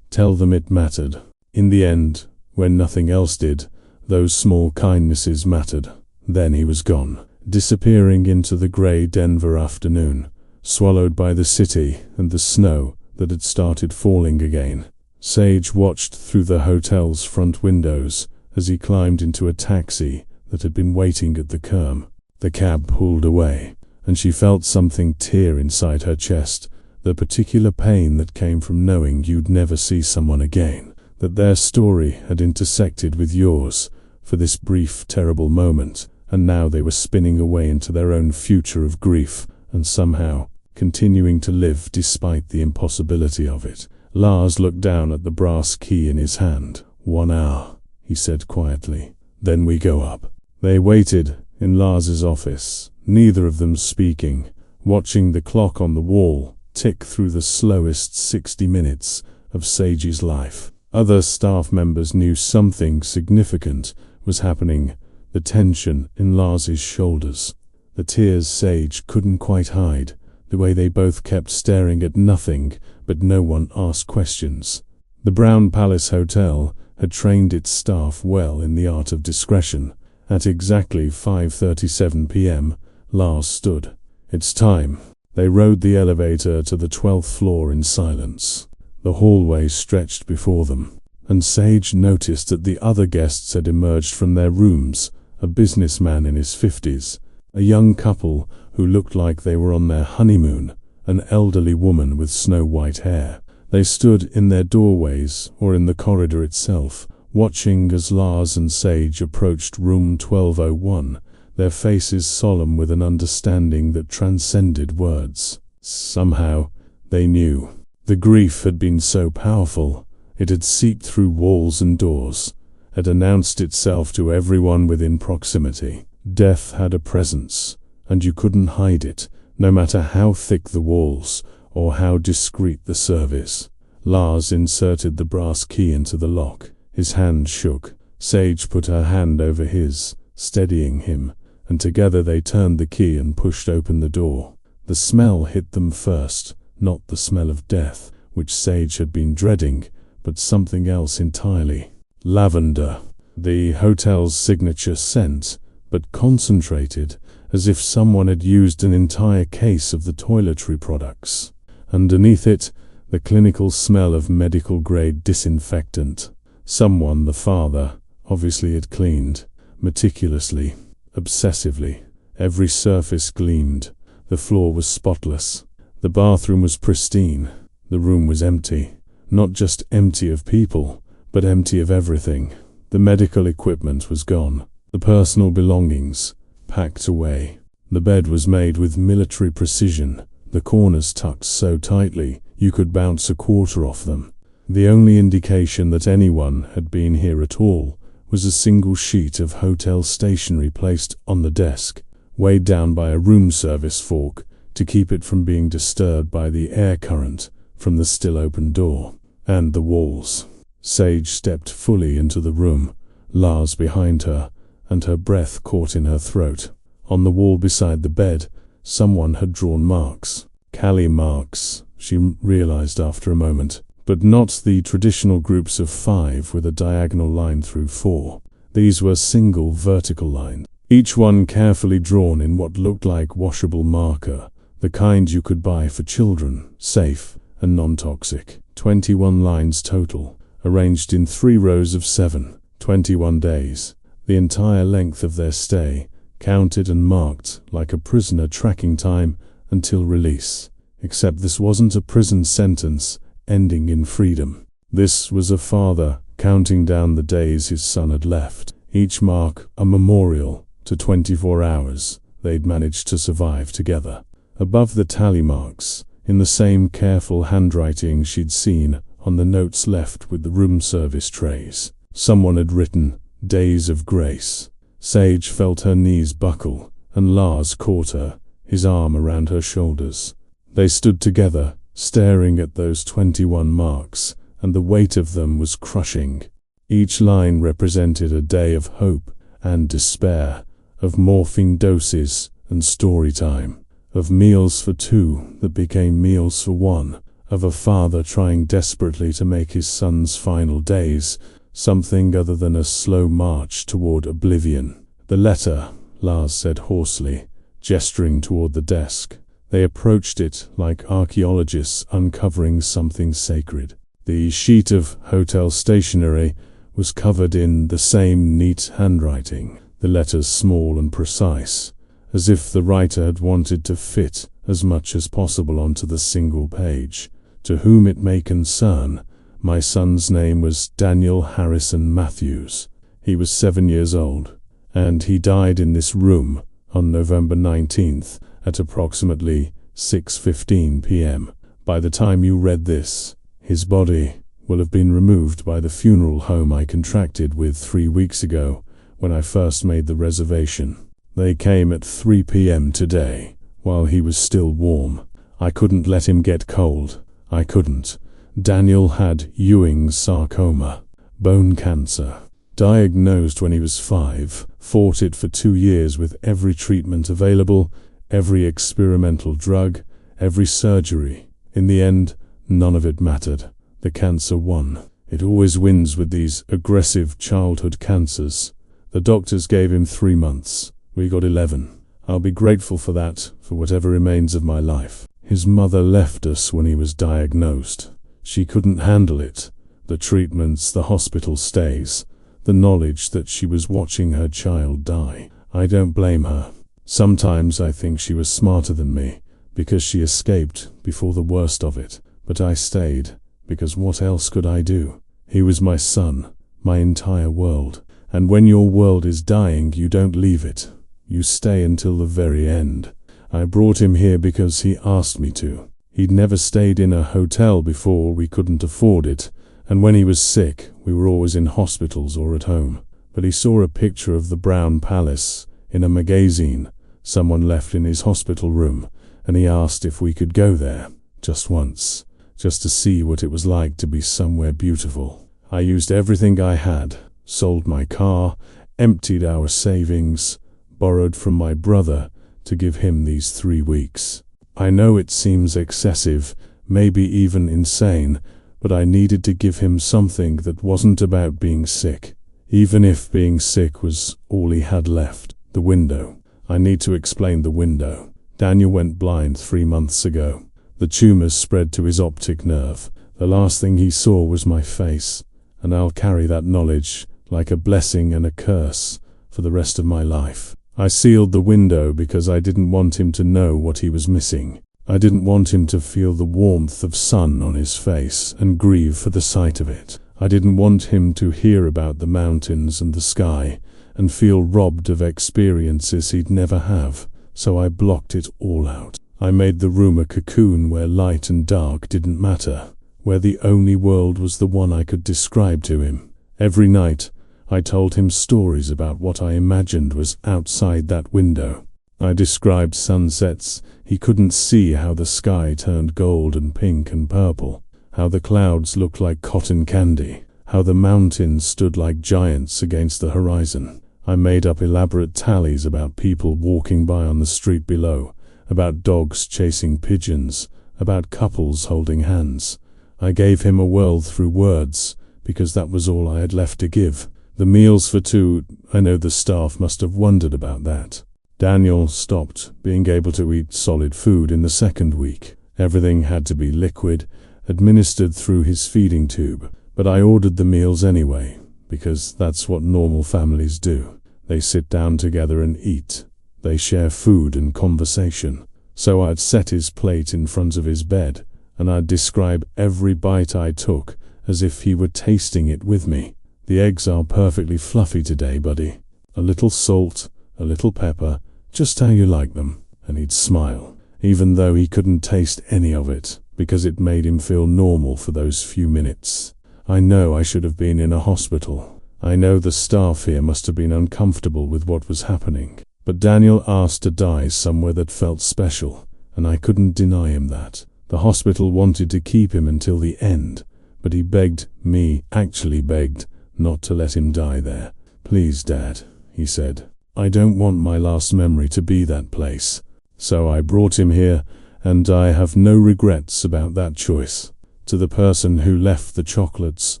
Tell them it mattered. In the end, when nothing else did, those small kindnesses mattered." Then he was gone. disappearing into the grey Denver afternoon, swallowed by the city and the snow that had started falling again. Sage watched through the hotel's front windows as he climbed into a taxi that had been waiting at the curb. The cab pulled away, and she felt something tear inside her chest, the particular pain that came from knowing you'd never see someone again, that their story had intersected with yours for this brief, terrible moment, and now they were spinning away into their own future of grief, and somehow continuing to live despite the impossibility of it. Lars looked down at the brass key in his hand. 1 hour, he said quietly. Then we go up. They waited in Lars's office, neither of them speaking, watching the clock on the wall tick through the slowest 60 minutes of Sage's life. Other staff members knew something significant was happening, the tension in Lars's shoulders, the tears Sage couldn't quite hide, the way they both kept staring at nothing, but no one asked questions. The Brown Palace Hotel had trained its staff well in the art of discretion. At exactly 5:37 p.m., Lars stood. It's time. They rode the elevator to the 12th floor in silence. The hallway stretched before them, and Sage noticed that the other guests had emerged from their rooms, a businessman in his 50s, a young couple who looked like they were on their honeymoon, an elderly woman with snow-white hair. They stood in their doorways or in the corridor itself, watching as Lars and Sage approached room 1201, their faces solemn with an understanding that transcended words. Somehow, they knew. The grief had been so powerful, it had seeped through walls and doors, had announced itself to everyone within proximity. Death had a presence, and you couldn't hide it, no matter how thick the walls or how discreet the service. Lars inserted the brass key into the lock. His hand shook. Sage put her hand over his, steadying him, and together they turned the key and pushed open the door. The smell hit them first, not the smell of death, which Sage had been dreading, but something else entirely. Lavender, the hotel's signature scent, but concentrated, as if someone had used an entire case of the toiletry products. Underneath it, the clinical smell of medical-grade disinfectant. Someone, the father, obviously had cleaned, meticulously, obsessively. Every surface gleamed. The floor was spotless. The bathroom was pristine. The room was empty. Not just empty of people, but empty of everything. The medical equipment was gone. The personal belongings, packed away. The bed was made with military precision, the corners tucked so tightly you could bounce a quarter off them. The only indication that anyone had been here at all was a single sheet of hotel stationery placed on the desk, weighed down by a room service fork to keep it from being disturbed by the air current from the still open door. And the walls. Sage stepped fully into the room, Lars behind her, and her breath caught in her throat. On the wall beside the bed, someone had drawn marks. Kali marks, she realized after a moment, but not the traditional groups of 5 with a diagonal line through 4. These were single vertical lines, each one carefully drawn in what looked like washable marker, the kind you could buy for children, safe and non-toxic. 21 lines total, arranged in 3 rows of 7, 21 days. The entire length of their stay, counted and marked like a prisoner tracking time until release. Except this wasn't a prison sentence ending in freedom. This was a father counting down the days his son had left, each mark a memorial to 24 hours they'd managed to survive together. Above the tally marks, in the same careful handwriting she'd seen on the notes left with the room service trays, someone had written, "Days of Grace." Sage felt her knees buckle, and Lars caught her, his arm around her shoulders. They stood together, staring at those 21 marks, and the weight of them was crushing. Each line represented a day of hope and despair, of morphine doses and story time, of meals for 2 that became meals for 1, of a father trying desperately to make his son's final days something other than a slow march toward oblivion. The letter, Lars said hoarsely, gesturing toward the desk. They approached it like archaeologists uncovering something sacred. The sheet of hotel stationery was covered in the same neat handwriting, the letters small and precise, as if the writer had wanted to fit as much as possible onto the single page. To whom it may concern, my son's name was Daniel Harrison Matthews. He was 7 years old, and he died in this room on November 19th at approximately 6:15 p.m. By the time you read this, his body will have been removed by the funeral home I contracted with 3 weeks ago when I first made the reservation. They came at 3 p.m. today, while he was still warm. I couldn't let him get cold. I couldn't. Daniel had Ewing's sarcoma, bone cancer. Diagnosed when he was 5, fought it for 2 years with every treatment available, every experimental drug, every surgery. In the end, none of it mattered. The cancer won. It always wins with these aggressive childhood cancers. The doctors gave him 3 months. We got 11. I'll be grateful for that, for whatever remains of my life. His mother left us when he was diagnosed. She couldn't handle it. The treatments, the hospital stays, the knowledge that she was watching her child die. I don't blame her. Sometimes I think she was smarter than me, because she escaped before the worst of it. But I stayed, because what else could I do? He was my son, my entire world. And when your world is dying, you don't leave it. You stay until the very end. I brought him here because he asked me to. He'd never stayed in a hotel before, we couldn't afford it, and when he was sick, we were always in hospitals or at home. But he saw a picture of the Brown Palace in a magazine someone left in his hospital room, and he asked if we could go there, just once, just to see what it was like to be somewhere beautiful. I used everything I had, sold my car, emptied our savings, borrowed from my brother to give him these 3 weeks. I know it seems excessive, maybe even insane, but I needed to give him something that wasn't about being sick, even if being sick was all he had left. The window. I need to explain the window. Daniel went blind 3 months ago. The tumors spread to his optic nerve. The last thing he saw was my face, and I'll carry that knowledge like a blessing and a curse for the rest of my life. I sealed the window because I didn't want him to know what he was missing. I didn't want him to feel the warmth of sun on his face and grieve for the sight of it. I didn't want him to hear about the mountains and the sky and feel robbed of experiences he'd never have, so I blocked it all out. I made the room a cocoon where light and dark didn't matter, where the only world was the one I could describe to him. Every night, I told him stories about what I imagined was outside that window. I described sunsets. He couldn't see how the sky turned gold and pink and purple, how the clouds looked like cotton candy, how the mountains stood like giants against the horizon. I made up elaborate tallies about people walking by on the street below, about dogs chasing pigeons, about couples holding hands. I gave him a world through words, because that was all I had left to give. The meals for 2, I know the staff must have wondered about that. Daniel stopped being able to eat solid food in the 2nd week. Everything had to be liquid, administered through his feeding tube. But I ordered the meals anyway, because that's what normal families do. They sit down together and eat. They share food and conversation. So I'd set his plate in front of his bed, and I'd describe every bite I took as if he were tasting it with me. The eggs are perfectly fluffy today, buddy. A little salt, a little pepper, just how you like them. And he'd smile, even though he couldn't taste any of it, because it made him feel normal for those few minutes. I know I should have been in a hospital. I know the staff here must have been uncomfortable with what was happening. But Daniel asked to die somewhere that felt special, and I couldn't deny him that. The hospital wanted to keep him until the end, but he begged me, actually begged, not to let him die there. "Please, Dad," he said. "I don't want my last memory to be that place." So I brought him here, and I have no regrets about that choice. To the person who left the chocolates,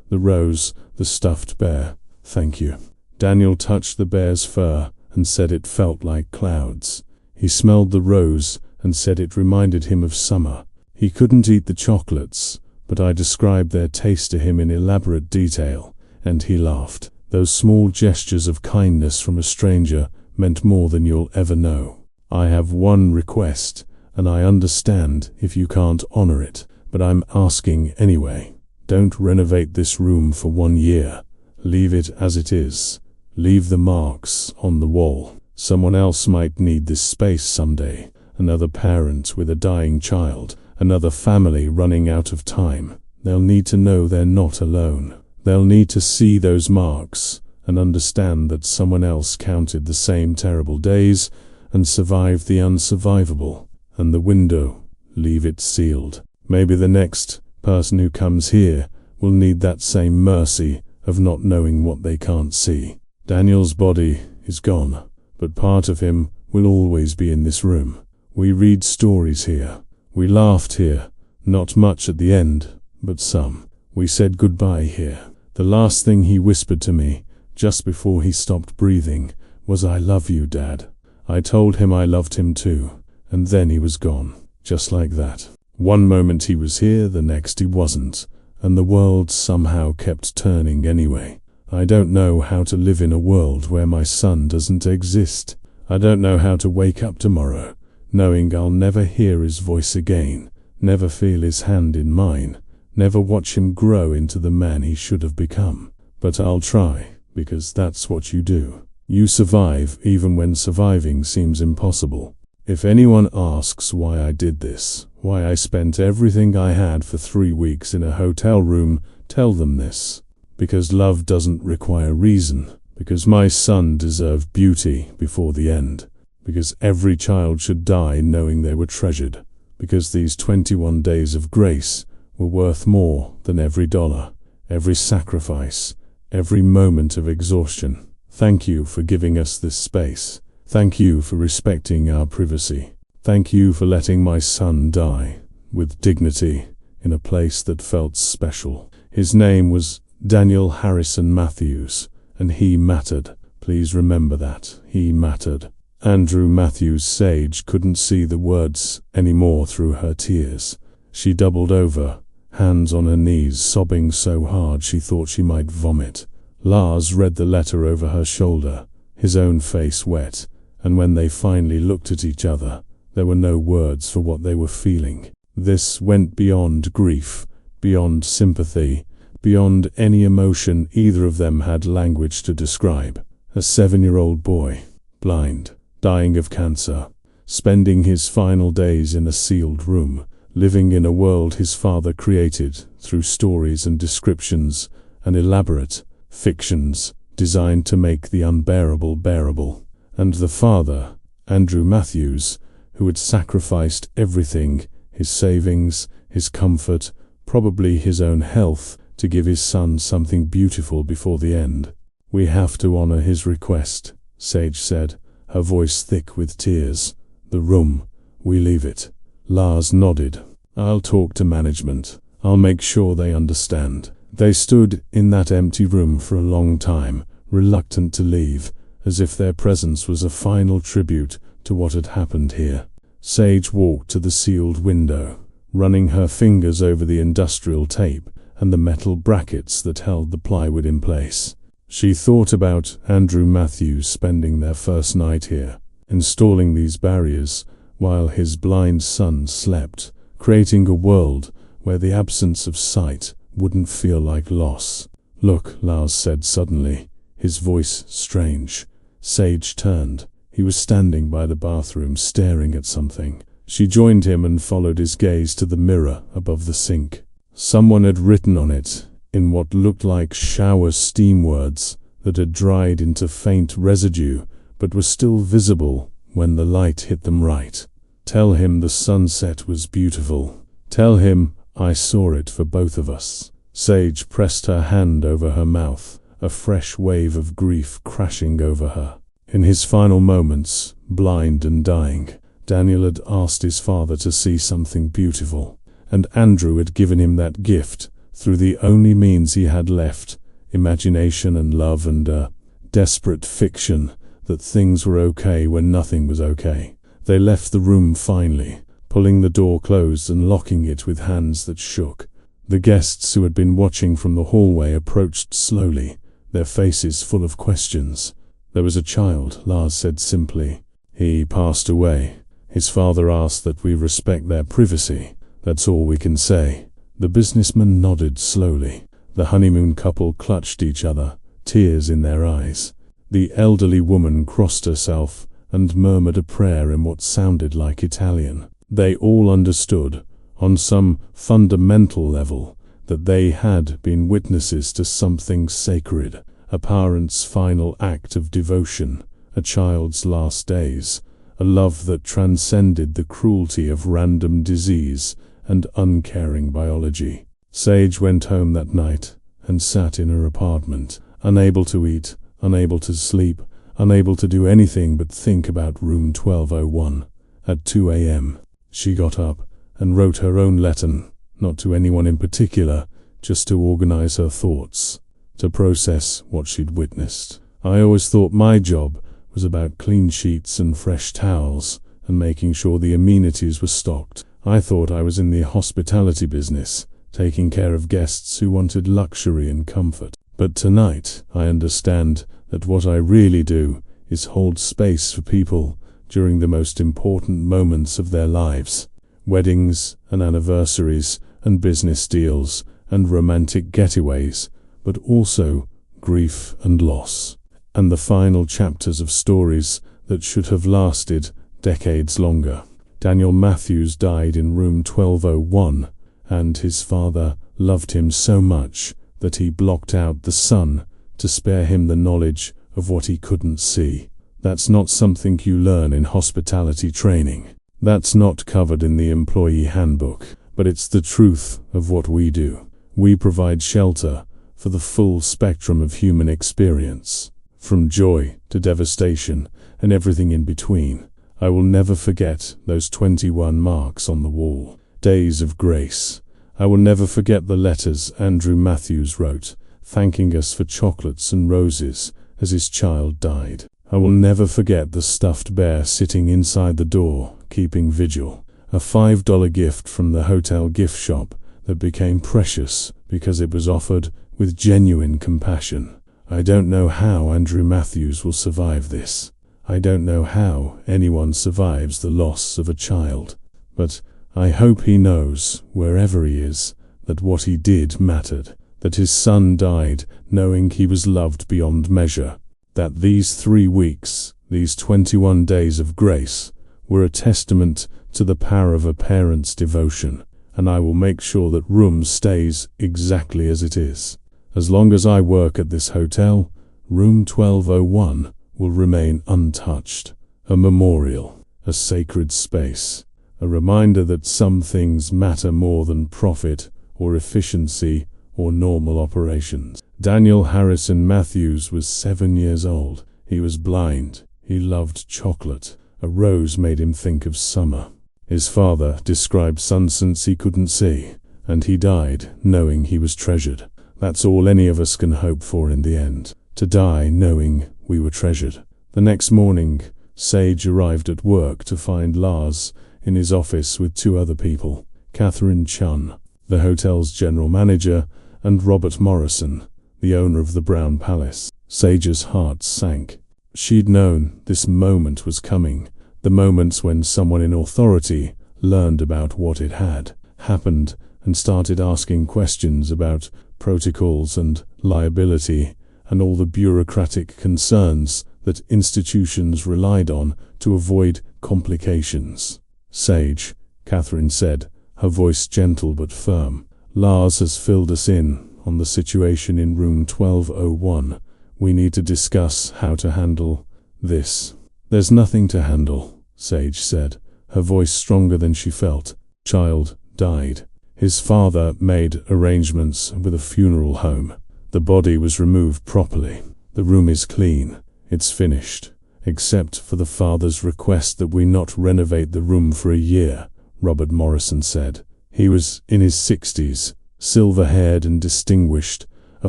the rose, the stuffed bear, thank you. Daniel touched the bear's fur and said it felt like clouds. He smelled the rose and said it reminded him of summer. He couldn't eat the chocolates, but I described their taste to him in elaborate detail, and he laughed. Those small gestures of kindness from a stranger meant more than you'll ever know. I have one request, and I understand if you can't honor it, but I'm asking anyway. Don't renovate this room for 1 year. Leave it as it is. Leave the marks on the wall. Someone else might need this space someday. Another parent with a dying child. Another family running out of time. They'll need to know they're not alone. They'll need to see those marks and understand that someone else counted the same terrible days and survived the unsurvivable. And the window, leave it sealed. Maybe the next person who comes here will need that same mercy of not knowing what they can't see. Daniel's body is gone, but part of him will always be in this room. We read stories here. We laughed here, not much at the end, but some. We said goodbye here. The last thing he whispered to me, just before he stopped breathing, was "I love you, Dad." I told him I loved him too, and then he was gone, just like that. One moment he was here, the next he wasn't, and the world somehow kept turning anyway. I don't know how to live in a world where my son doesn't exist. I don't know how to wake up tomorrow, knowing I'll never hear his voice again, never feel his hand in mine, never watch him grow into the man he should have become. But I'll try, because that's what you do. You survive even when surviving seems impossible. If anyone asks why I did this, why I spent everything I had for 3 weeks in a hotel room, tell them this. Because love doesn't require reason. Because my son deserved beauty before the end. Because every child should die knowing they were treasured. Because these 21 days of grace were worth more than every dollar, every sacrifice, every moment of exhaustion. Thank you for giving us this space. Thank you for respecting our privacy. Thank you for letting my son die with dignity in a place that felt special. His name was Daniel Harrison Matthews, and he mattered. Please remember that. He mattered. Andrew Matthews Sage couldn't see the words anymore through her tears. She doubled over, hands on her knees, sobbing so hard she thought she might vomit. Lars read the letter over her shoulder, his own face wet, and when they finally looked at each other, there were no words for what they were feeling. This went beyond grief, beyond sympathy, beyond any emotion either of them had language to describe. A 7-year-old boy, blind, dying of cancer, spending his final days in a sealed room, living in a world his father created through stories and descriptions and elaborate fictions designed to make the unbearable bearable. And the father, Andrew Matthews, who had sacrificed everything, his savings, his comfort, probably his own health, to give his son something beautiful before the end. We have to honor his request, Sage said, her voice thick with tears. The room, we leave it. Lars nodded. I'll talk to management. I'll make sure they understand. They stood in that empty room for a long time, reluctant to leave, as if their presence was a final tribute to what had happened here. Sage walked to the sealed window, running her fingers over the industrial tape and the metal brackets that held the plywood in place. She thought about Andrew Matthews spending their first night here, installing these barriers while his blind son slept, creating a world where the absence of sight wouldn't feel like loss. Look, Lars said suddenly, his voice strange. Sage turned. He was standing by the bathroom staring at something. She joined him and followed his gaze to the mirror above the sink. Someone had written on it, in what looked like shower steam words that had dried into faint residue but were still visible when the light hit them right. Tell him the sunset was beautiful. Tell him I saw it for both of us. Sage pressed her hand over her mouth, a fresh wave of grief crashing over her. In his final moments, blind and dying, Daniel had asked his father to see something beautiful, and Andrew had given him that gift through the only means he had left, imagination and love and a desperate fiction that things were okay when nothing was okay. They left the room finally, pulling the door closed and locking it with hands that shook. The guests who had been watching from the hallway approached slowly, their faces full of questions. "There was a child," Lars said simply. "He passed away. His father asked that we respect their privacy. That's all we can say." The businessman nodded slowly. The honeymoon couple clutched each other, tears in their eyes. The elderly woman crossed herself and murmured a prayer in what sounded like Italian. They all understood, on some fundamental level, that they had been witnesses to something sacred, a parent's final act of devotion, a child's last days, a love that transcended the cruelty of random disease and uncaring biology. Sage went home that night and sat in her apartment, unable to eat, unable to sleep, unable to do anything but think about room 1201. At 2 a.m., she got up and wrote her own letter, not to anyone in particular, just to organize her thoughts, to process what she'd witnessed. "I always thought my job was about clean sheets and fresh towels and making sure the amenities were stocked. I thought I was in the hospitality business, taking care of guests who wanted luxury and comfort. But tonight, I understand that what I really do is hold space for people during the most important moments of their lives. Weddings and anniversaries and business deals and romantic getaways, but also grief and loss. And the final chapters of stories that should have lasted decades longer." Daniel Matthews died in room 1201, and his father loved him so much that he blocked out the sun to spare him the knowledge of what he couldn't see. That's not something you learn in hospitality training. That's not covered in the employee handbook, but it's the truth of what we do. We provide shelter for the full spectrum of human experience, from joy to devastation and everything in between. I will never forget those 21 marks on the wall. Days of grace. I will never forget the letters Andrew Matthews wrote, thanking us for chocolates and roses as his child died. I will never forget the stuffed bear sitting inside the door, keeping vigil. A $5 gift from the hotel gift shop that became precious because it was offered with genuine compassion. I don't know how Andrew Matthews will survive this. I don't know how anyone survives the loss of a child. But I hope he knows, wherever he is, that what he did mattered, that his son died knowing he was loved beyond measure, that these 3 weeks, these 21 days of grace, were a testament to the power of a parent's devotion, and I will make sure that room stays exactly as it is. As long as I work at this hotel, room 1201 will remain untouched, a memorial, a sacred space, a reminder that some things matter more than profit or efficiency or normal operations. Daniel Harrison Matthews was 7 years old. He was blind. He loved chocolate. A rose made him think of summer. His father described sunsets he couldn't see, and he died knowing he was treasured. That's all any of us can hope for in the end, to die knowing we were treasured. The next morning, Sage arrived at work to find Lars in his office with 2 other people, Catherine Chun, the hotel's general manager, and Robert Morrison, the owner of the Brown Palace. Sage's heart sank. She'd known this moment was coming, the moments when someone in authority learned about what it had happened and started asking questions about protocols and liability and all the bureaucratic concerns that institutions relied on to avoid complications. "Sage," Catherine said, her voice gentle but firm, "Lars has filled us in on the situation in room 1201. We need to discuss how to handle this." "There's nothing to handle," Sage said, her voice stronger than she felt. "Child died. His father made arrangements with a funeral home. The body was removed properly. The room is clean. It's finished. Except for the father's request that we not renovate the room for a year," Robert Morrison said. He was in his 60s, silver-haired and distinguished, a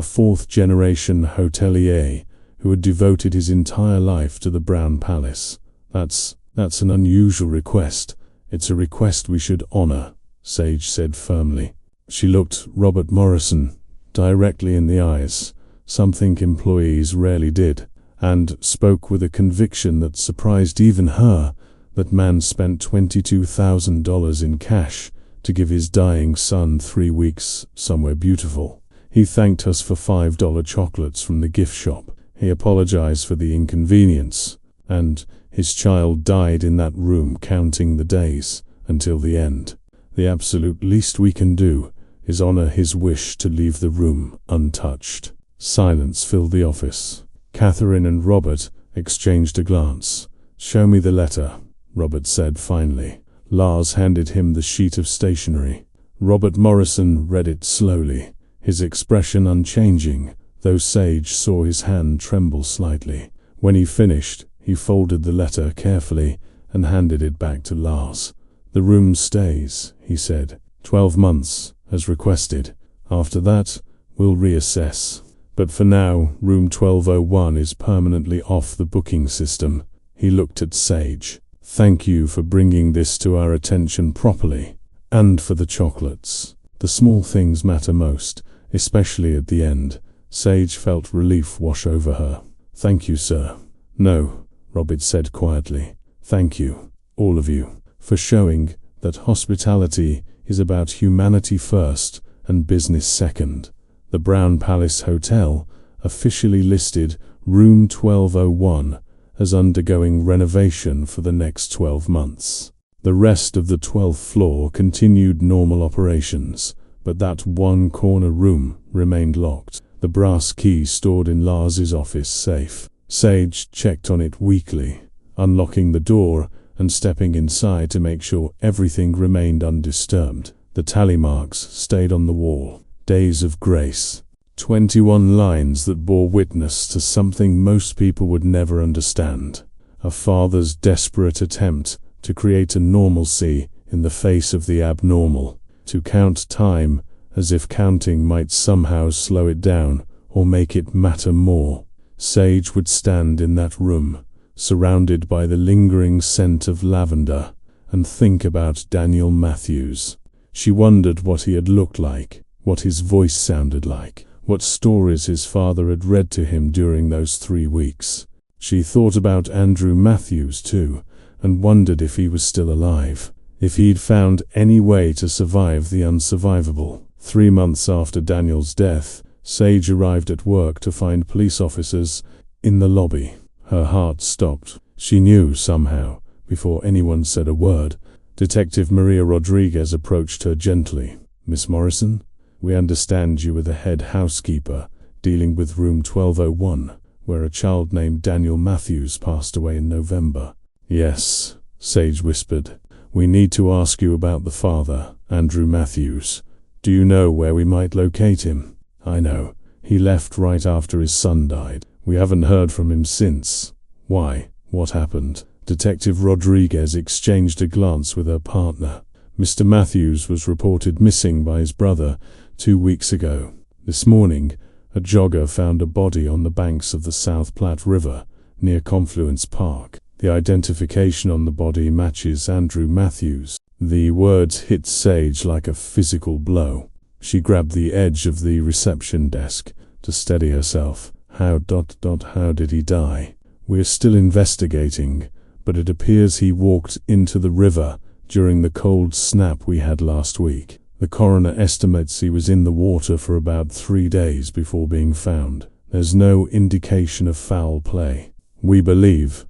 4th-generation hotelier who had devoted his entire life to the Brown Palace. That's an unusual request. It's a request we should honor, Sage said firmly. She looked Robert Morrison directly in the eyes, something employees rarely did, and spoke with a conviction that surprised even her. That man spent $22,000 in cash to give his dying son 3 weeks somewhere beautiful. He thanked us for $5 chocolates from the gift shop. He apologized for the inconvenience, and his child died in that room counting the days until the end. The absolute least we can do is honor his wish to leave the room untouched. Silence filled the office. Catherine and Robert exchanged a glance. "Show me the letter," Robert said finally. Lars handed him the sheet of stationery. Robert Morrison read it slowly, his expression unchanging, though Sage saw his hand tremble slightly. When he finished, he folded the letter carefully and handed it back to Lars. "The room stays," he said. 12 months, as requested. After that, we'll reassess. But for now, room 1201 is permanently off the booking system. He looked at Sage. "Thank you for bringing this to our attention properly. And for the chocolates. The small things matter most, especially at the end." Sage felt relief wash over her. "Thank you, sir." "No," Robert said quietly. "Thank you, all of you, for showing that hospitality is about humanity first and business second." The Brown Palace Hotel officially listed room 1201 as undergoing renovation for the next 12 months. The rest of the 12th floor continued normal operations, but that one corner room remained locked, the brass key stored in Lars's office safe. Sage checked on it weekly, unlocking the door and stepping inside to make sure everything remained undisturbed. The tally marks stayed on the wall. Days of grace. 21 lines that bore witness to something most people would never understand. A father's desperate attempt to create a normalcy in the face of the abnormal. To count time as if counting might somehow slow it down or make it matter more. Sage would stand in that room, surrounded by the lingering scent of lavender, and think about Daniel Matthews. She wondered what he had looked like, what his voice sounded like, what stories his father had read to him during those 3 weeks. She thought about Andrew Matthews too, and wondered if he was still alive, if he'd found any way to survive the unsurvivable. 3 months after Daniel's death, Sage arrived at work to find police officers in the lobby. Her heart stopped. She knew somehow, before anyone said a word. Detective Maria Rodriguez approached her gently. "Miss Morrison, we understand you were the head housekeeper dealing with room 1201, where a child named Daniel Matthews passed away in November." "Yes," Sage whispered. "We need to ask you about the father, Andrew Matthews. Do you know where we might locate him?" "I know. He left right after his son died. We haven't heard from him since." "Why? What happened?" Detective Rodriguez exchanged a glance with her partner. "Mr. Matthews was reported missing by his brother 2 weeks ago. This morning, a jogger found a body on the banks of the South Platte River near Confluence Park. The identification on the body matches Andrew Matthews." The words hit Sage like a physical blow. She grabbed the edge of the reception desk to steady herself. How did he die?" "We're still investigating, but it appears he walked into the river during the cold snap we had last week. The coroner estimates he was in the water for about 3 days before being found. There's no indication of foul play. We believe...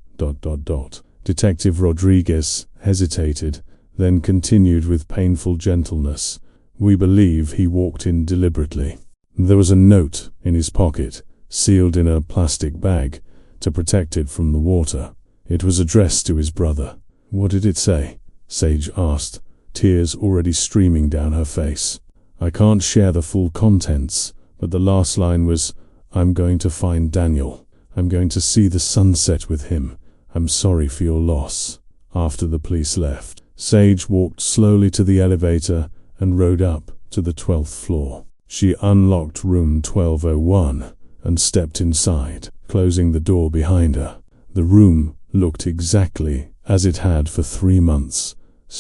Detective Rodriguez hesitated, then continued with painful gentleness. "We believe he walked in deliberately. There was a note in his pocket, sealed in a plastic bag, to protect it from the water. It was addressed to his brother." "What did it say?" Sage asked, tears already streaming down her face. "I can't share the full contents, but the last line was, 'I'm going to find Daniel. I'm going to see the sunset with him. I'm sorry for your loss.'" After the police left, Sage walked slowly to the elevator and rode up to the 12th floor. She unlocked room 1201 and stepped inside. closing the door behind her. The room looked exactly as it had for 3 months,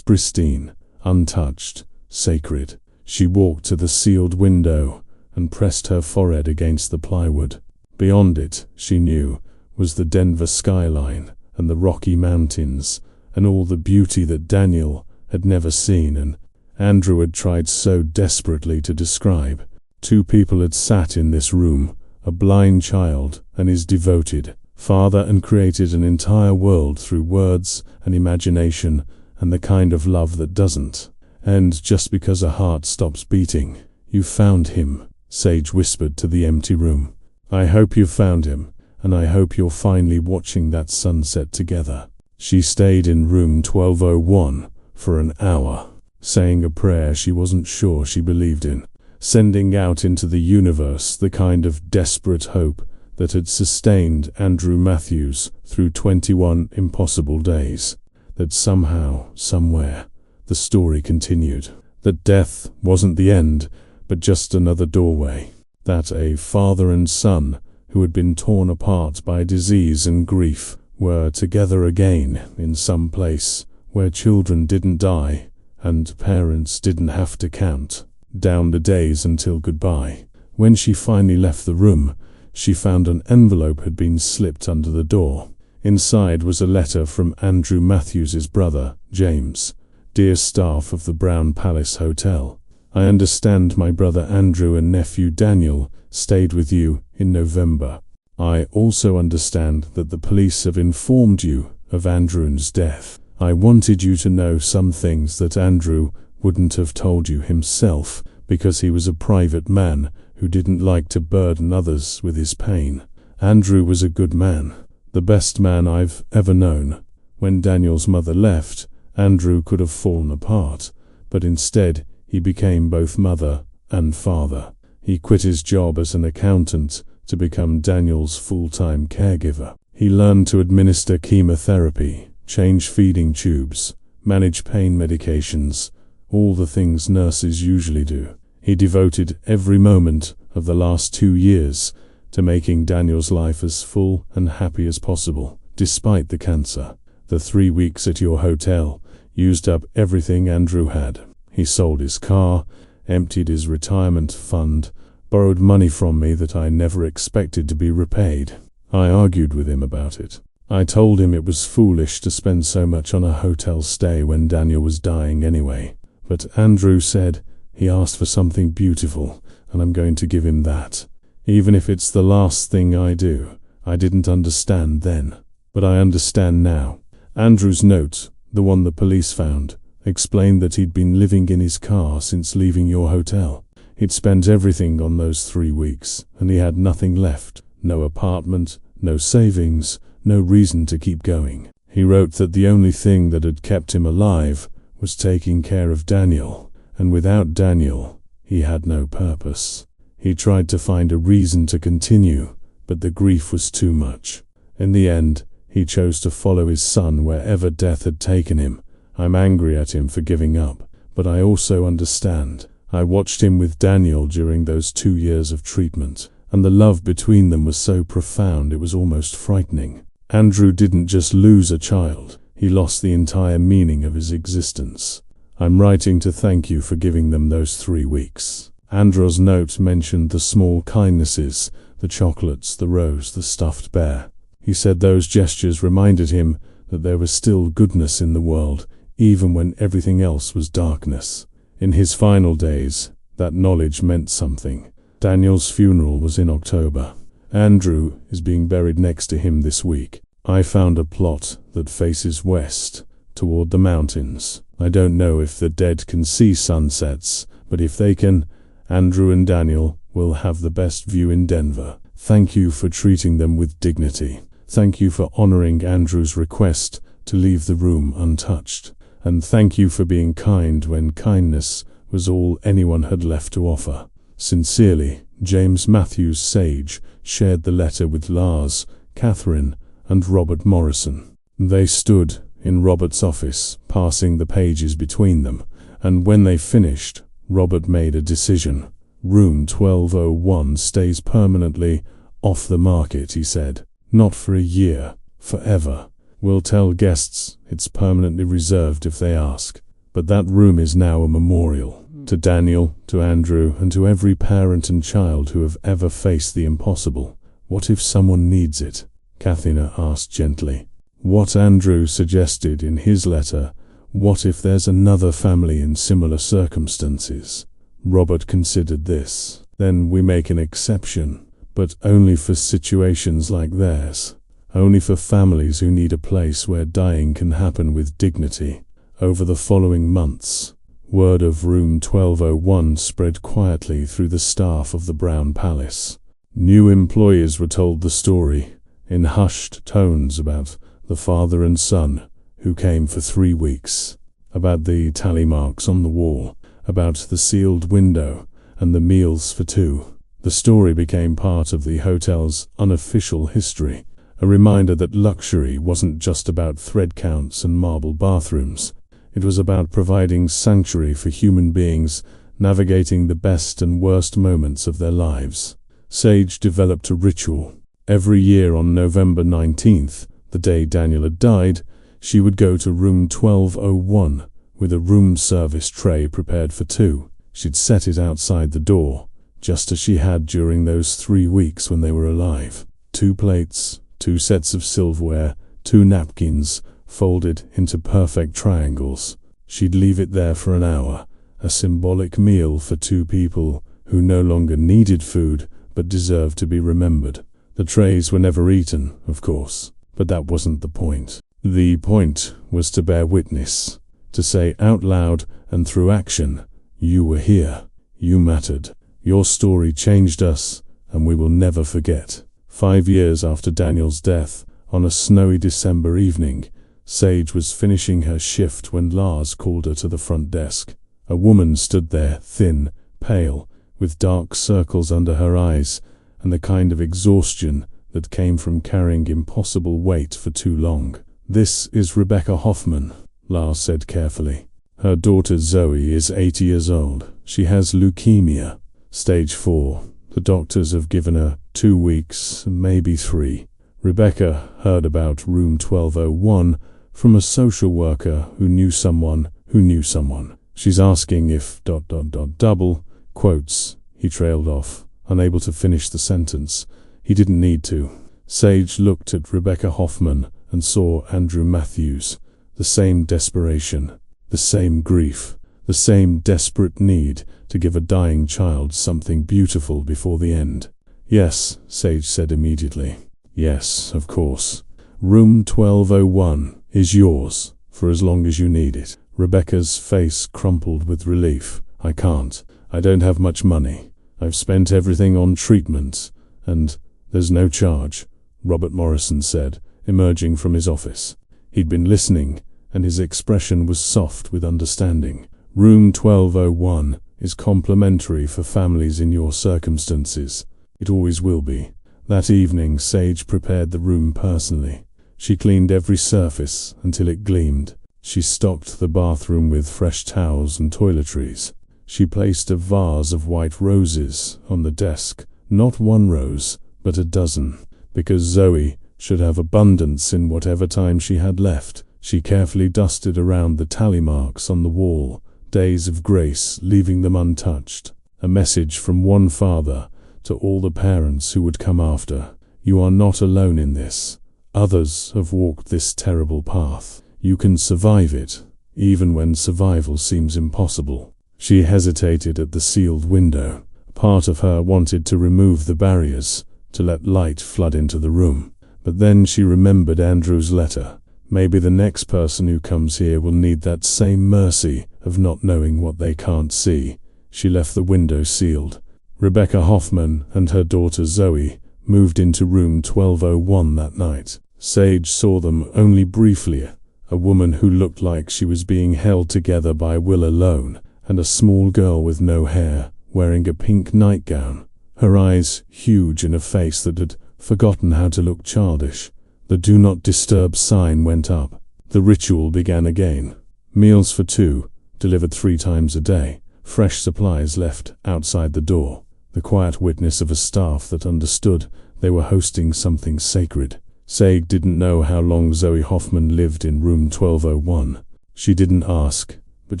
pristine, untouched, sacred. She walked to the sealed window and pressed her forehead against the plywood. Beyond it, she knew, was the Denver skyline and the Rocky Mountains and all the beauty that Daniel had never seen and Andrew had tried so desperately to describe. 2 people had sat in this room, a blind child and his devoted father, and created an entire world through words and imagination and the kind of love that doesn't end just because a heart stops beating. "You found him," Sage whispered to the empty room. "I hope you found him, and I hope you're finally watching that sunset together." She stayed in room 1201 for an hour, saying a prayer she wasn't sure she believed in, sending out into the universe the kind of desperate hope that had sustained Andrew Matthews through 21 impossible days. That somehow, somewhere, the story continued. That death wasn't the end, but just another doorway. That a father and son who had been torn apart by disease and grief were together again in some place where children didn't die and parents didn't have to count down the days until goodbye. When she finally left the room, she found an envelope had been slipped under the door. Inside was a letter from Andrew Matthews' brother, James. "Dear staff of the Brown Palace Hotel, I understand my brother Andrew and nephew Daniel stayed with you in November. I also understand that the police have informed you of Andrew's death. I wanted you to know some things that Andrew wouldn't have told you himself because he was a private man who didn't like to burden others with his pain. Andrew was a good man, the best man I've ever known. When Daniel's mother left, Andrew could have fallen apart, but instead he became both mother and father. He quit his job as an accountant to become Daniel's full-time caregiver. He learned to administer chemotherapy, change feeding tubes, manage pain medications, all the things nurses usually do. He devoted every moment of the last 2 years to making Daniel's life as full and happy as possible, despite the cancer. The 3 weeks at your hotel used up everything Andrew had. He sold his car, emptied his retirement fund, borrowed money from me that I never expected to be repaid. I argued with him about it. I told him it was foolish to spend so much on a hotel stay when Daniel was dying anyway. But Andrew said he asked for something beautiful, and I'm going to give him that. Even if it's the last thing I do. I didn't understand then, but I understand now. Andrew's note, the one the police found, explained that he'd been living in his car since leaving your hotel. He'd spent everything on those 3 weeks, and he had nothing left. No apartment, no savings, no reason to keep going. He wrote that the only thing that had kept him alive was taking care of Daniel, and without Daniel, he had no purpose. He tried to find a reason to continue, but the grief was too much. In the end, he chose to follow his son wherever death had taken him. I'm angry at him for giving up, but I also understand. I watched him with Daniel during those 2 years of treatment, and the love between them was so profound it was almost frightening. Andrew didn't just lose a child, he lost the entire meaning of his existence. I'm writing to thank you for giving them those 3 weeks. Andrew's note mentioned the small kindnesses, the chocolates, the rose, the stuffed bear. He said those gestures reminded him that there was still goodness in the world, even when everything else was darkness. In his final days, that knowledge meant something. Daniel's funeral was in October. Andrew is being buried next to him this week. I found a plot that faces west, toward the mountains. I don't know if the dead can see sunsets, but if they can, Andrew and Daniel will have the best view in Denver. Thank you for treating them with dignity. Thank you for honoring Andrew's request to leave the room untouched. And thank you for being kind when kindness was all anyone had left to offer. Sincerely, James Matthews Sage shared the letter with Lars, Catherine, and Robert Morrison. They stood in Robert's office, passing the pages between them, and when they finished, Robert made a decision. Room 1201 stays permanently Off the market, he said. Not for a year. Forever. We'll tell guests it's permanently reserved if they ask. But that room is now a memorial. To Daniel, to Andrew, and to every parent and child who have ever faced the impossible. What if someone needs it? Kathina asked gently. What Andrew suggested in his letter. What if there's another family in similar circumstances? Robert considered this. Then we make an exception. But only for situations like theirs. Only for families who need a place where dying can happen with dignity. Over the following months, word of room 1201 spread quietly through the staff of the Brown Palace. New employees were told the story, in hushed tones, about the father and son who came for 3 weeks, about the tally marks on the wall, about the sealed window and the meals for two. The story became part of the hotel's unofficial history, a reminder that luxury wasn't just about thread counts and marble bathrooms. It was about providing sanctuary for human beings, navigating the best and worst moments of their lives. Sage developed a ritual. Every year on November 19th, the day Daniel had died, she would go to room 1201 with a room service tray prepared for two. She'd set it outside the door, just as she had during those 3 weeks when they were alive. 2 plates, 2 sets of silverware, 2 napkins, folded into perfect triangles. She'd leave it there for an hour, a symbolic meal for 2 people who no longer needed food but deserved to be remembered. The trays were never eaten, of course, but that wasn't the point. The point was to bear witness, to say out loud and through action, you were here, you mattered. Your story changed us, and we will never forget. 5 years after Daniel's death, on a snowy December evening, Sage was finishing her shift when Lars called her to the front desk. A woman stood there, thin, pale, with dark circles under her eyes, and the kind of exhaustion that came from carrying impossible weight for too long. This is Rebecca Hoffman, Lars said carefully. Her daughter Zoe is 80 years old. She has leukemia. Stage 4. The doctors have given her 2 weeks, maybe 3. Rebecca heard about room 1201 from a social worker who knew someone who knew someone. She's asking if ... double quotes. He trailed off, unable to finish the sentence. He didn't need to. Sage looked at Rebecca Hoffman and saw Andrew Matthews. The same desperation, the same grief, the same desperate need to give a dying child something beautiful before the end. Yes, Sage said immediately. Yes, of course. Room 1201 is yours for as long as you need it. Rebecca's face crumpled with relief. I can't. I don't have much money. I've spent everything on treatment, and there's no charge, Robert Morrison said, emerging from his office. He'd been listening, and his expression was soft with understanding. Room 1201 is complimentary for families in your circumstances. It always will be. That evening, Sage prepared the room personally. She cleaned every surface until it gleamed. She stocked the bathroom with fresh towels and toiletries. She placed a vase of white roses on the desk, not 1 rose, but a dozen, because Zoe should have abundance in whatever time she had left. She carefully dusted around the tally marks on the wall, days of grace, leaving them untouched. A message from one father to all the parents who would come after. You are not alone in this. Others have walked this terrible path. You can survive it, even when survival seems impossible. She hesitated at the sealed window. Part of her wanted to remove the barriers, to let light flood into the room. But then she remembered Andrew's letter. Maybe the next person who comes here will need that same mercy of not knowing what they can't see. She left the window sealed. Rebecca Hoffman and her daughter Zoe moved into room 1201 that night. Sage saw them only briefly, a woman who looked like she was being held together by will alone, and a small girl with no hair, wearing a pink nightgown, her eyes huge in a face that had forgotten how to look childish. The Do Not Disturb sign went up. The ritual began again. Meals for 2, delivered 3 times a day. Fresh supplies left outside the door. The quiet witness of a staff that understood They were hosting something sacred. Sage didn't know how long Zoe Hoffman lived in room 1201. She didn't ask, but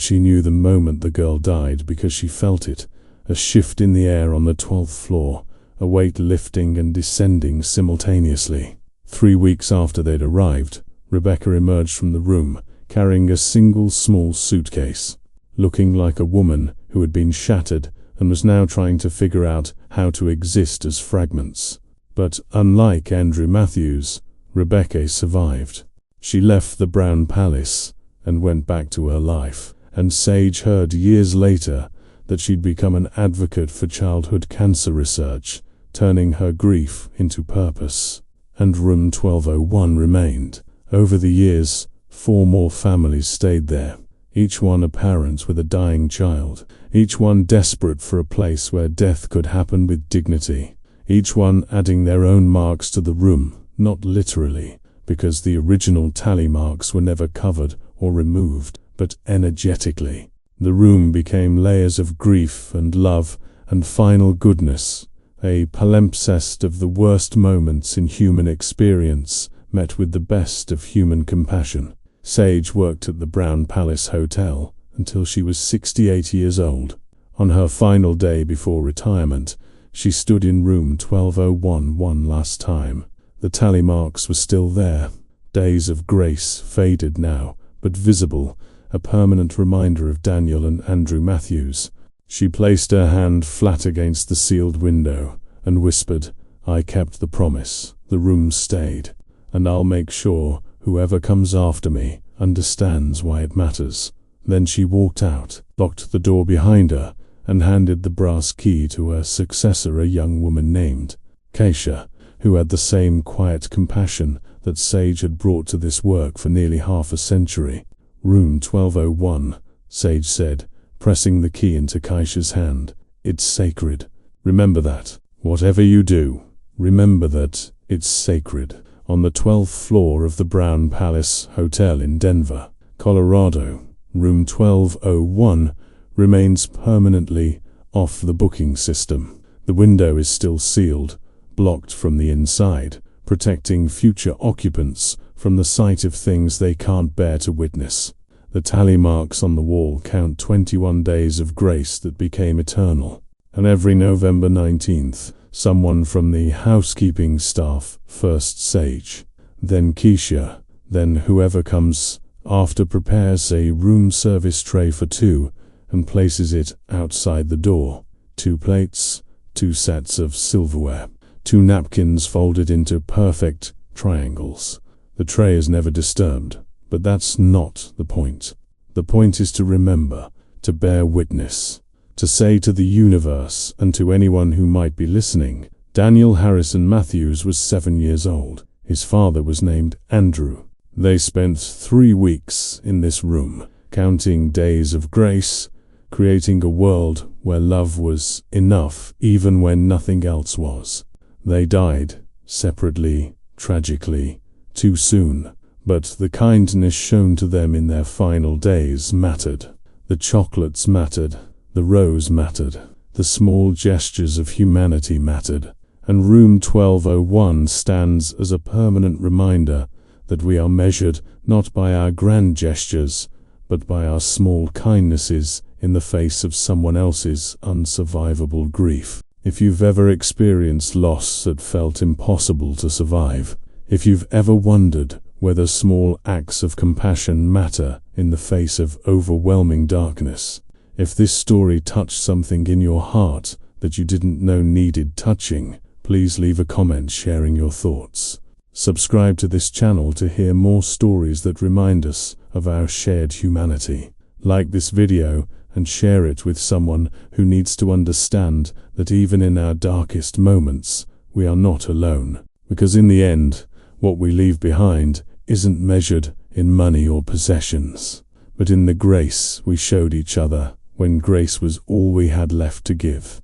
she knew the moment the girl died because she felt it, a shift in the air on the 12th floor, a weight lifting and descending simultaneously. 3 weeks after they'd arrived, Rebecca emerged from the room, carrying a single small suitcase, looking like a woman who had been shattered and was now trying to figure out how to exist as fragments. But unlike Andrew Matthews, Rebecca survived. She left the Brown Palace and went back to her life, and Sage heard years later that she'd become an advocate for childhood cancer research, turning her grief into purpose. And room 1201 remained. Over the years, 4 more families stayed there, each one a parent with a dying child, each one desperate for a place where death could happen with dignity, each one adding their own marks to the room, not literally, because the original tally marks were never covered or removed, but energetically. The room became layers of grief and love and final goodness, a palimpsest of the worst moments in human experience met with the best of human compassion. Sage worked at the Brown Palace Hotel until she was 68 years old. On her final day before retirement, she stood in room 1201 one last time. The tally marks were still there. Days of grace faded now, but visible, a permanent reminder of Daniel and Andrew Matthews. She placed her hand flat against the sealed window and whispered, "I kept the promise. The room stayed, and I'll make sure whoever comes after me understands why it matters." Then she walked out, locked the door behind her, and handed the brass key to her successor, a young woman named Keisha, who had the same quiet compassion that Sage had brought to this work for nearly half a century. "Room 1201, Sage said, pressing the key into Keisha's hand. "It's sacred. Remember that. Whatever you do, remember that it's sacred." On the 12th floor of the Brown Palace Hotel in Denver, Colorado, room 1201 remains permanently off the booking system. The window is still sealed, blocked from the inside, protecting future occupants from the sight of things they can't bear to witness. The tally marks on the wall count 21 days of grace that became eternal. And every November 19th, someone from the housekeeping staff, first Sage, then Keisha, then whoever comes after, prepares a room service tray for 2 and places it outside the door. 2 plates, 2 sets of silverware, 2 napkins folded into perfect triangles. The tray is never disturbed, but that's not the point. The point is to remember, to bear witness, to say to the universe and to anyone who might be listening, Daniel Harrison Matthews was 7 years old. His father was named Andrew. They spent 3 weeks in this room, counting days of grace, creating a world where love was enough even when nothing else was. They died, separately, tragically, too soon, but the kindness shown to them in their final days mattered. The chocolates mattered, the rose mattered, the small gestures of humanity mattered, and room 1201 stands as a permanent reminder that we are measured not by our grand gestures, but by our small kindnesses in the face of someone else's unsurvivable grief. If you've ever experienced loss that felt impossible to survive, if you've ever wondered whether small acts of compassion matter in the face of overwhelming darkness, if this story touched something in your heart that you didn't know needed touching, please leave a comment sharing your thoughts. Subscribe to this channel to hear more stories that remind us of our shared humanity. Like this video and share it with someone who needs to understand that even in our darkest moments, we are not alone. Because in the end, what we leave behind isn't measured in money or possessions, but in the grace we showed each other when grace was all we had left to give.